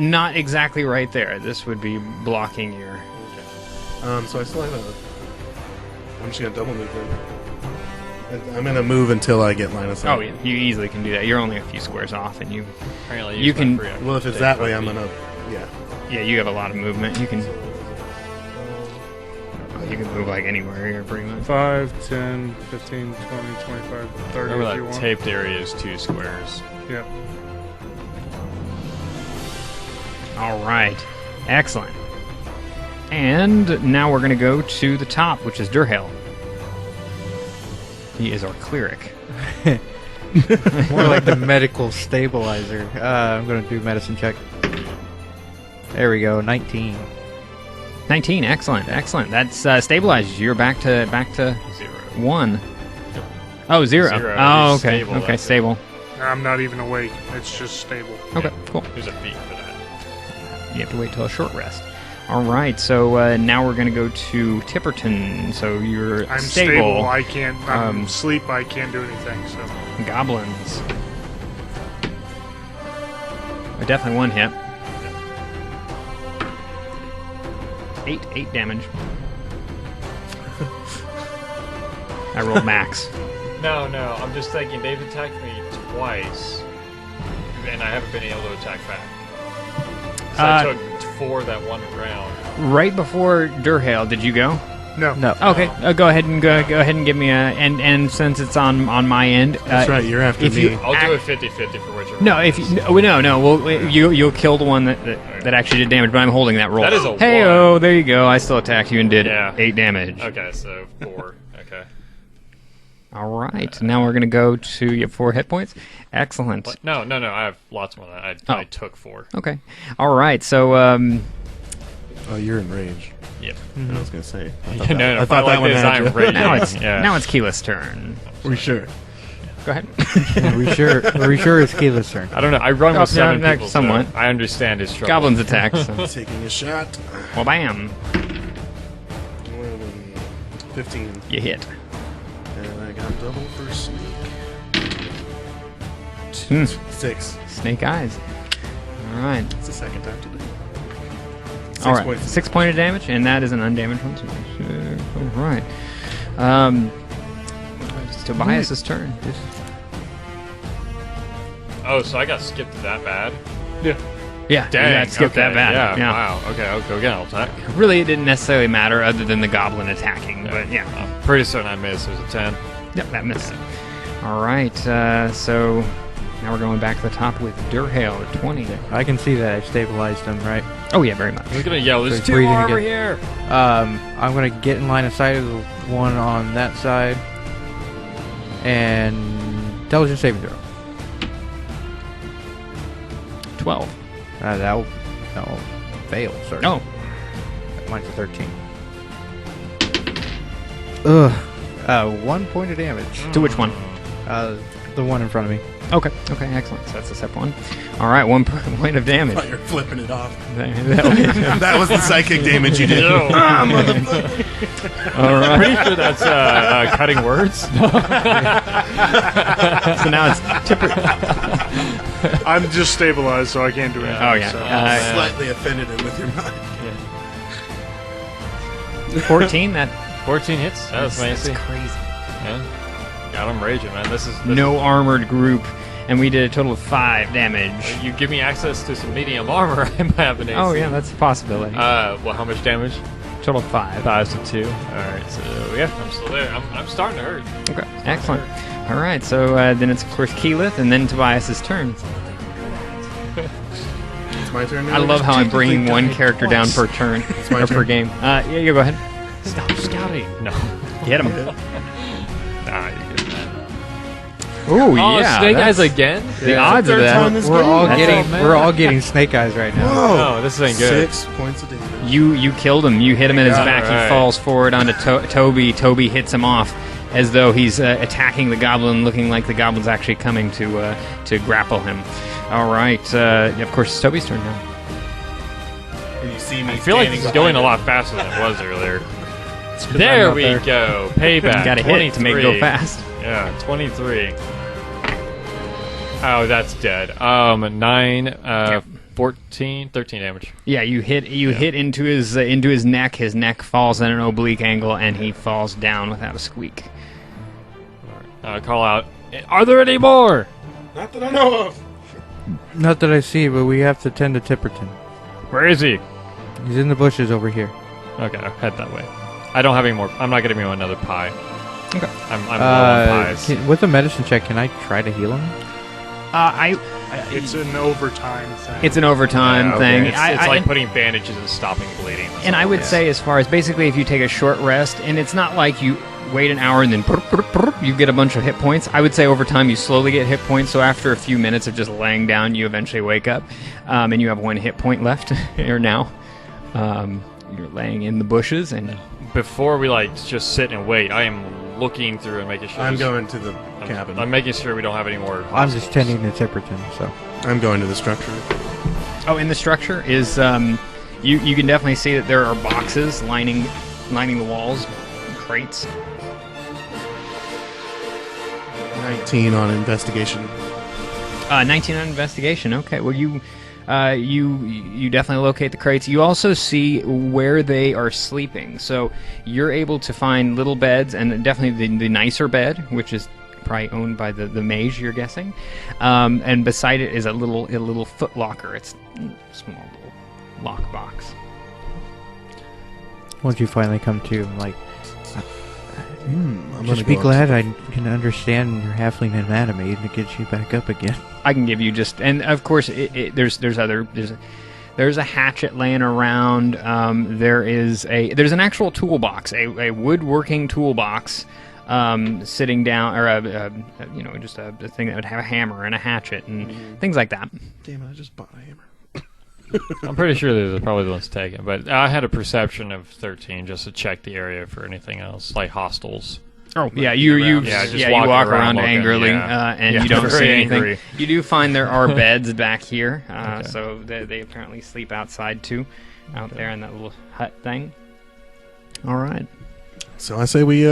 Speaker 1: Not exactly right there. This would be blocking your.
Speaker 2: So I still have a. I'm just gonna double move then. I'm gonna move until I get line of sight.
Speaker 1: Oh yeah, you easily can do that. You're only a few squares off, and you.
Speaker 4: Apparently
Speaker 1: You can-
Speaker 2: Well, if it's that way, I'm gonna. Yeah.
Speaker 1: Yeah, you have a lot of movement. You can. You can move like anywhere here, pretty much.
Speaker 5: 5, 10, 15, 20, 25, 30
Speaker 4: Remember
Speaker 5: if you
Speaker 4: that
Speaker 5: want.
Speaker 4: taped area is 2 squares.
Speaker 5: Yeah.
Speaker 1: All right, excellent. And now we're going to go to the top, which is Durhale. He is our cleric.
Speaker 3: More like the medical stabilizer. I'm going to do medicine check. There we go, 19.
Speaker 1: 19, excellent, excellent. That's stabilizes. You're back to
Speaker 4: 0.
Speaker 1: 1. Oh, 0.
Speaker 4: Zero.
Speaker 1: Oh,
Speaker 4: He's
Speaker 1: okay,
Speaker 4: stable,
Speaker 1: okay,
Speaker 4: that's it.
Speaker 1: stable.
Speaker 5: I'm not even awake. It's just stable.
Speaker 1: Okay, cool.
Speaker 4: There's a feat for that.
Speaker 1: You have to wait till a short rest. All right, so now we're going to go to Tipperton. So you're
Speaker 5: I'm stable. I can't. I'm
Speaker 1: Um,
Speaker 5: asleep. I can't do anything. So
Speaker 1: Goblins. Definitely one hit. 8 damage. I rolled max.
Speaker 4: No, I'm just thinking they've attacked me twice, and I haven't been able to attack back. So I took 4 that one round.
Speaker 1: Right before Durhale, did you go?
Speaker 5: no.
Speaker 3: No.
Speaker 1: Okay, go ahead and go ahead and give me a and since it's on my end.
Speaker 2: That's right. You're after
Speaker 1: if
Speaker 2: me.
Speaker 1: you-
Speaker 4: I'll do a 50-50 for whichever.
Speaker 1: No, if you, no, well, you'll kill the one that actually did damage, but I'm holding that roll.
Speaker 4: That is a
Speaker 1: Hey,
Speaker 4: one.
Speaker 1: oh, there you go. I still attacked you and did
Speaker 4: Yeah.
Speaker 1: 8 damage.
Speaker 4: Okay, so 4. Okay.
Speaker 1: All right, now we're gonna go to you have 4 hit points. Excellent.
Speaker 4: What? No. I have lots more than that. I took 4.
Speaker 1: Okay. All right. So
Speaker 2: Oh, you're enraged.
Speaker 4: Yep.
Speaker 2: I was gonna say.
Speaker 4: No.
Speaker 2: I thought that one
Speaker 4: this,
Speaker 2: had
Speaker 4: I'm
Speaker 2: you.
Speaker 4: raging.
Speaker 1: now it's
Speaker 4: yeah.
Speaker 1: now it's Keyleth's turn.
Speaker 2: We're sure.
Speaker 1: Go ahead.
Speaker 3: Are we sure it's Keyleth's turn?
Speaker 4: I don't know. I run
Speaker 1: Oh,
Speaker 4: with 7
Speaker 1: yeah,
Speaker 4: people,
Speaker 1: somewhat.
Speaker 4: so I understand his struggle.
Speaker 1: Goblins attack. So.
Speaker 2: Taking a shot.
Speaker 1: Well, bam,
Speaker 2: 11, 15.
Speaker 1: you hit.
Speaker 2: And I got double for sneak.
Speaker 1: Hmm.
Speaker 2: 6.
Speaker 1: Snake eyes. All right.
Speaker 2: It's the second time today.
Speaker 1: All right.
Speaker 2: Points.
Speaker 1: 6 points of damage, and that is an undamaged one. So, all right. It's Tobias's turn.
Speaker 4: Oh, so I got skipped that bad?
Speaker 1: Yeah,
Speaker 4: Dang.
Speaker 1: you got skipped that bad.
Speaker 4: Yeah, wow. Okay, I'll go again. I'll attack.
Speaker 1: Really, it didn't necessarily matter other than the goblin attacking, but yeah.
Speaker 4: I'm pretty certain I missed. It was a 10.
Speaker 1: Yep, that missed. All right, so now we're going back to the top with Durhale at 20.
Speaker 3: I can see that I stabilized him, right?
Speaker 1: Oh, yeah, very much.
Speaker 4: I was going to yell, there's
Speaker 3: So
Speaker 4: 2
Speaker 3: breathing
Speaker 4: more over
Speaker 3: again.
Speaker 4: here!
Speaker 3: I'm going to get in line of sight of the one on that side. And intelligence saving throw.
Speaker 1: 12.
Speaker 3: That'll fail, sir.
Speaker 1: Oh,
Speaker 3: Mine's a 13. Ugh. 1 point of damage.
Speaker 1: to which one?
Speaker 3: The one in front of me.
Speaker 1: Okay, excellent. So that's the step 1. All right, 1 point of damage.
Speaker 2: Oh, you're flipping it off.
Speaker 1: That
Speaker 2: That was the psychic damage you did.
Speaker 4: Ew.
Speaker 1: All right.
Speaker 4: Pretty sure that's cutting words.
Speaker 1: So now it's Tipper.
Speaker 5: I'm just stabilized, so I can't do anything.
Speaker 1: Oh, yeah.
Speaker 5: so-
Speaker 2: Slightly offended him with your mind.
Speaker 1: 14. That
Speaker 4: 14 hits. That was
Speaker 1: that's
Speaker 4: fancy.
Speaker 1: crazy.
Speaker 4: Yeah. Got him raging, man. This is
Speaker 1: No armored group, and we did a total of 5 damage.
Speaker 4: You give me access to some medium armor, I might have an AC.
Speaker 1: Oh yeah, that's a possibility.
Speaker 4: Well, how much damage?
Speaker 1: Total of 5.
Speaker 4: 5 to 2. Alright, so yeah, I'm still there. I'm starting to hurt.
Speaker 1: Okay, excellent. All right, so then it's of course Keyleth, and then Tobias's turn.
Speaker 2: It's my turn now.
Speaker 1: I love how I'm bringing one character down per turn
Speaker 2: my
Speaker 1: or per
Speaker 2: turn.
Speaker 1: game. Yeah, you go ahead.
Speaker 4: Stop scouting. No.
Speaker 1: Hit him.
Speaker 4: Nah, you're good, man.
Speaker 1: Ooh,
Speaker 4: Oh,
Speaker 1: yeah.
Speaker 4: Snake Eyes
Speaker 1: that's-
Speaker 4: again?
Speaker 1: The odds of
Speaker 2: Third time
Speaker 1: that.
Speaker 2: this
Speaker 3: We're
Speaker 2: game.
Speaker 3: all
Speaker 1: That's
Speaker 3: getting
Speaker 1: all,
Speaker 4: man.
Speaker 3: we're all getting snake eyes right now.
Speaker 2: Whoa.
Speaker 4: No, this ain't good.
Speaker 2: 6 points of damage.
Speaker 1: You killed him. You hit him in his
Speaker 2: Yeah,
Speaker 1: back. He
Speaker 4: right.
Speaker 1: falls forward onto Toby. Toby hits him off as though he's attacking the goblin, looking like the goblin's actually coming to grapple him. All right. Of course, it's Toby's turn now.
Speaker 2: And you see me.
Speaker 4: I feel like this is going a lot faster than it was earlier. There we go. Payback.
Speaker 1: Got to hit it to make it go fast.
Speaker 4: Yeah, 23. Oh, that's dead. 9, 14, 13 damage.
Speaker 1: Yeah, you hit into his neck. His neck falls at an oblique angle, and he falls down without a squeak.
Speaker 4: Call out. Are there any more?
Speaker 2: Not that I know of.
Speaker 3: Not that I see, but we have to tend to Tipperton.
Speaker 4: Where is he?
Speaker 3: He's in the bushes over here.
Speaker 4: Okay, I'll head that way. I don't have any more. I'm not getting him another pie.
Speaker 1: Okay.
Speaker 4: I'm low on pies.
Speaker 3: With a medicine check, can I try to heal him?
Speaker 5: It's an overtime thing.
Speaker 1: It's an overtime thing.
Speaker 4: It's like putting bandages and stopping bleeding.
Speaker 1: And I would say, as far as basically, if you take a short rest, and it's not like you wait an hour and then you get a bunch of hit points. I would say over time you slowly get hit points. So after a few minutes of just laying down, you eventually wake up, and you have 1 hit point left. Or now, you're laying in the bushes, and
Speaker 4: before we just sit and wait, I am looking through and making sure.
Speaker 2: I'm going to the cabin.
Speaker 4: I'm making sure we don't have any more.
Speaker 3: I'm just tending to Tipperton, so.
Speaker 2: I'm going to the structure.
Speaker 1: Oh, in the structure is you can definitely see that there are boxes lining the walls, crates.
Speaker 2: 19 on investigation.
Speaker 1: 19 on investigation. Okay, well you definitely locate the crates. You also see where they are sleeping, so you're able to find little beds, and definitely the nicer bed, which is probably owned by the mage, you're guessing. And beside it is a little foot locker. It's a small little lock box.
Speaker 3: Once you finally come to, like,
Speaker 2: I'm
Speaker 3: just be glad I can understand your halfling anatomy to get you back up again.
Speaker 1: I can give you just, and of course, there's a hatchet laying around. There's an actual toolbox, a woodworking toolbox, sitting down, or just a thing that would have a hammer and a hatchet and things like that.
Speaker 2: Damn it! I just bought a hammer.
Speaker 4: I'm pretty sure these are probably the ones taken, but I had a perception of 13 just to check the area for anything else, like hostiles.
Speaker 1: Oh yeah, you walk around
Speaker 4: looking,
Speaker 1: angrily,
Speaker 4: yeah.
Speaker 1: and
Speaker 4: Yeah,
Speaker 1: you don't see
Speaker 4: very
Speaker 1: anything.
Speaker 4: angry.
Speaker 1: You do find there are beds back here,
Speaker 4: Okay.
Speaker 1: so they apparently sleep outside too, out there in that little hut thing. All right.
Speaker 2: So I say we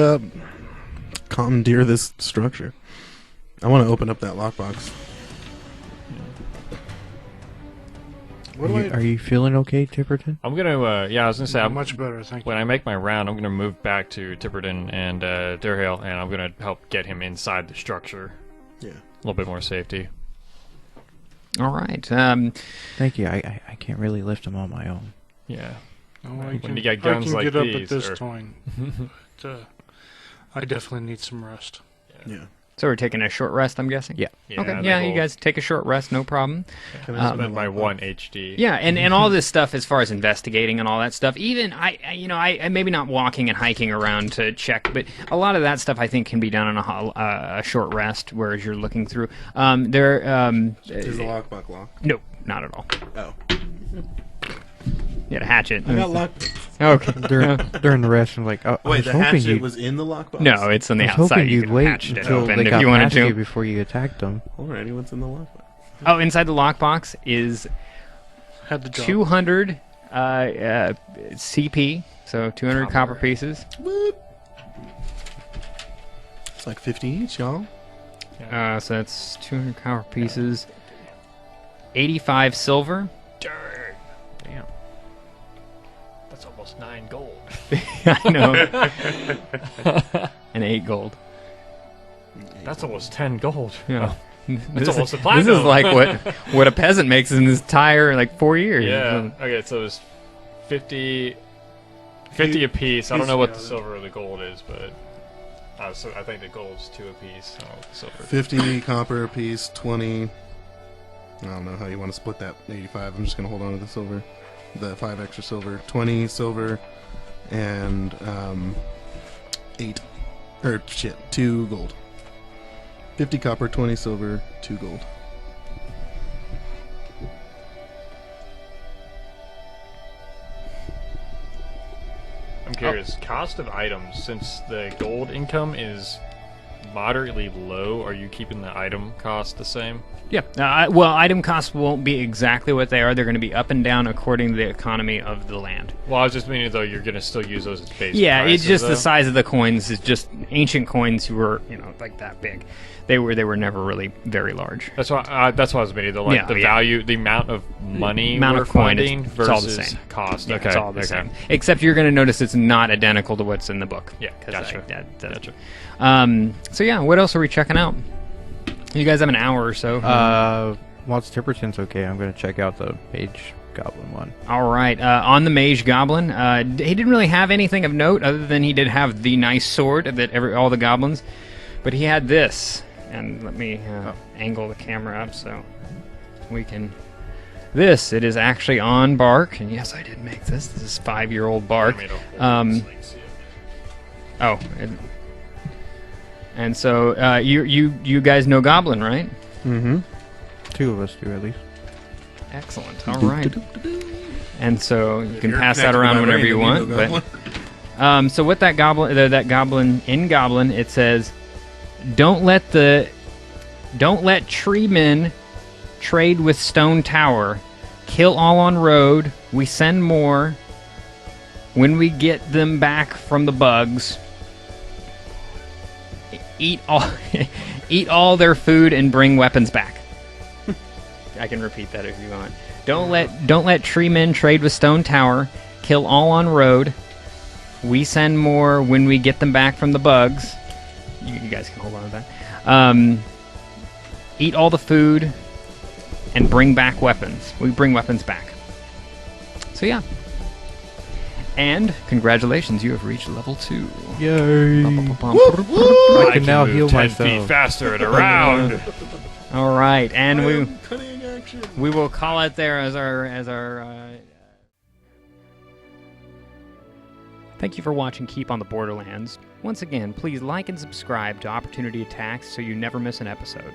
Speaker 2: commandeer this structure. I want to open up that lockbox.
Speaker 3: Are you feeling okay, Tipperton?
Speaker 4: I'm gonna, I was gonna say,
Speaker 5: much better, thank you.
Speaker 4: when I make my round, I'm gonna move back to Tipperton and Durhale, and I'm gonna help get him inside the structure.
Speaker 2: Yeah.
Speaker 4: A little bit more safety.
Speaker 1: All right.
Speaker 3: Thank you. I can't really lift him on my own.
Speaker 4: Yeah.
Speaker 5: Oh, I
Speaker 4: When
Speaker 5: can,
Speaker 4: you got guns
Speaker 5: I can
Speaker 4: like
Speaker 5: get up
Speaker 4: these,
Speaker 5: at this
Speaker 4: or-
Speaker 5: time. But, I definitely need some rest.
Speaker 2: Yeah.
Speaker 1: So we're taking a short rest, I'm guessing.
Speaker 3: Yeah.
Speaker 1: Okay.
Speaker 4: they
Speaker 1: Yeah, you
Speaker 4: both-
Speaker 1: guys take a short rest, no problem.
Speaker 2: Can I
Speaker 4: spent my 1 HD.
Speaker 1: Yeah, and all this stuff as far as investigating and all that stuff. Even I maybe not walking and hiking around to check, but a lot of that stuff I think can be done on a short rest, whereas you're looking through.
Speaker 2: Is the lockbox locked?
Speaker 1: No, not at all.
Speaker 2: Oh.
Speaker 1: You had a hatchet.
Speaker 2: I got locked.
Speaker 1: Okay.
Speaker 3: During the rest, I'm like, oh, I
Speaker 2: Wait,
Speaker 3: was
Speaker 2: the
Speaker 3: hoping
Speaker 2: hatchet
Speaker 3: you'd,
Speaker 2: was in the lockbox?
Speaker 1: No, it's on the
Speaker 3: I was
Speaker 1: outside.
Speaker 3: hoping
Speaker 1: You
Speaker 3: you'd
Speaker 1: can
Speaker 3: wait
Speaker 1: hatch it
Speaker 3: until
Speaker 1: open
Speaker 3: they
Speaker 1: if
Speaker 3: got
Speaker 1: you wanted
Speaker 3: past you
Speaker 1: to.
Speaker 3: before you attacked them.
Speaker 2: Alrighty, what's in the lockbox?
Speaker 1: Oh, inside the lockbox is
Speaker 5: Had the job.
Speaker 1: 200 CP, so 200 copper pieces.
Speaker 2: Whoop. It's like 50 each, y'all.
Speaker 1: So that's 200 copper pieces. 85 silver.
Speaker 4: Damn. That's almost 9 gold.
Speaker 1: I know. And 8 gold.
Speaker 4: That's almost 10 gold.
Speaker 1: Yeah.
Speaker 4: That's almost a
Speaker 1: This
Speaker 4: platinum.
Speaker 1: is like what a peasant makes in his entire 4 years.
Speaker 4: Yeah. Okay, so it's 50 a piece. I don't know what the silver or the gold is, but so I think the gold's 2 a piece. I don't know what the silver.
Speaker 2: 50 copper a piece, 20. I don't know how you want to split that 85. I'm just going to hold on to the silver. The 5 extra silver. 20 silver and 2 gold. 50 copper, 20 silver, 2 gold.
Speaker 4: I'm curious. Cost of items, since the gold income is moderately low, are you keeping the item cost the same?
Speaker 1: Yeah. Well, item costs won't be exactly what they are. They're going to be up and down according to the economy of the land.
Speaker 4: Well, I was just meaning, though, you're going to still use those as base
Speaker 1: Yeah,
Speaker 4: prices,
Speaker 1: it's just
Speaker 4: though?
Speaker 1: the size of the coins is just ancient coins who were, like that big. They were never really very large.
Speaker 4: That's why I was meaning, though, like the value, the amount of money
Speaker 1: Amount
Speaker 4: we're
Speaker 1: of coin,
Speaker 4: finding
Speaker 1: it's all the
Speaker 4: versus
Speaker 1: same.
Speaker 4: cost.
Speaker 1: Yeah,
Speaker 4: Okay,
Speaker 1: it's all the
Speaker 4: okay.
Speaker 1: same. Except you're going to notice it's not identical to what's in the book.
Speaker 4: Yeah,
Speaker 1: 'Cause
Speaker 4: gotcha.
Speaker 1: Gotcha. So yeah, what else are we checking out? You guys have an hour or so.
Speaker 3: Once Tipperton's okay, I'm going to check out the Mage Goblin one.
Speaker 1: All right. On the Mage Goblin, he didn't really have anything of note other than he did have the nice sword that all the goblins, but he had this. And let me angle the camera up so we can... It is actually on bark, and yes, I did make this. This is 5-year-old bark. And so you guys know Goblin, right?
Speaker 2: Mm-hmm.
Speaker 3: 2 of us do, at least.
Speaker 1: Excellent. All right. And so you can
Speaker 2: you're
Speaker 1: pass that
Speaker 2: connected
Speaker 1: around
Speaker 2: by
Speaker 1: whenever
Speaker 2: rain,
Speaker 1: you
Speaker 2: then you
Speaker 1: want.
Speaker 2: know
Speaker 1: But so what that goblin in Goblin, it says, don't let tree men trade with stone tower. Kill all on road. We send more. When we get them back from the bugs, eat all their food and bring weapons back. I can repeat that if you want. Don't let tree men trade with stone tower. Kill all on road. We send more when we get them back from the bugs. You guys can hold on to that. Eat all the food and bring back weapons. We bring weapons back. So yeah. And congratulations, you have reached level 2.
Speaker 3: Yay!
Speaker 1: I
Speaker 3: I can now
Speaker 4: move
Speaker 3: heal
Speaker 4: 10
Speaker 3: myself.
Speaker 4: feet faster and around.
Speaker 1: All right, and
Speaker 2: Cunning action.
Speaker 1: we will call it there as our. Thank you for watching Keep on the Borderlands. Once again, please like and subscribe to Opportunity Attacks so you never miss an episode.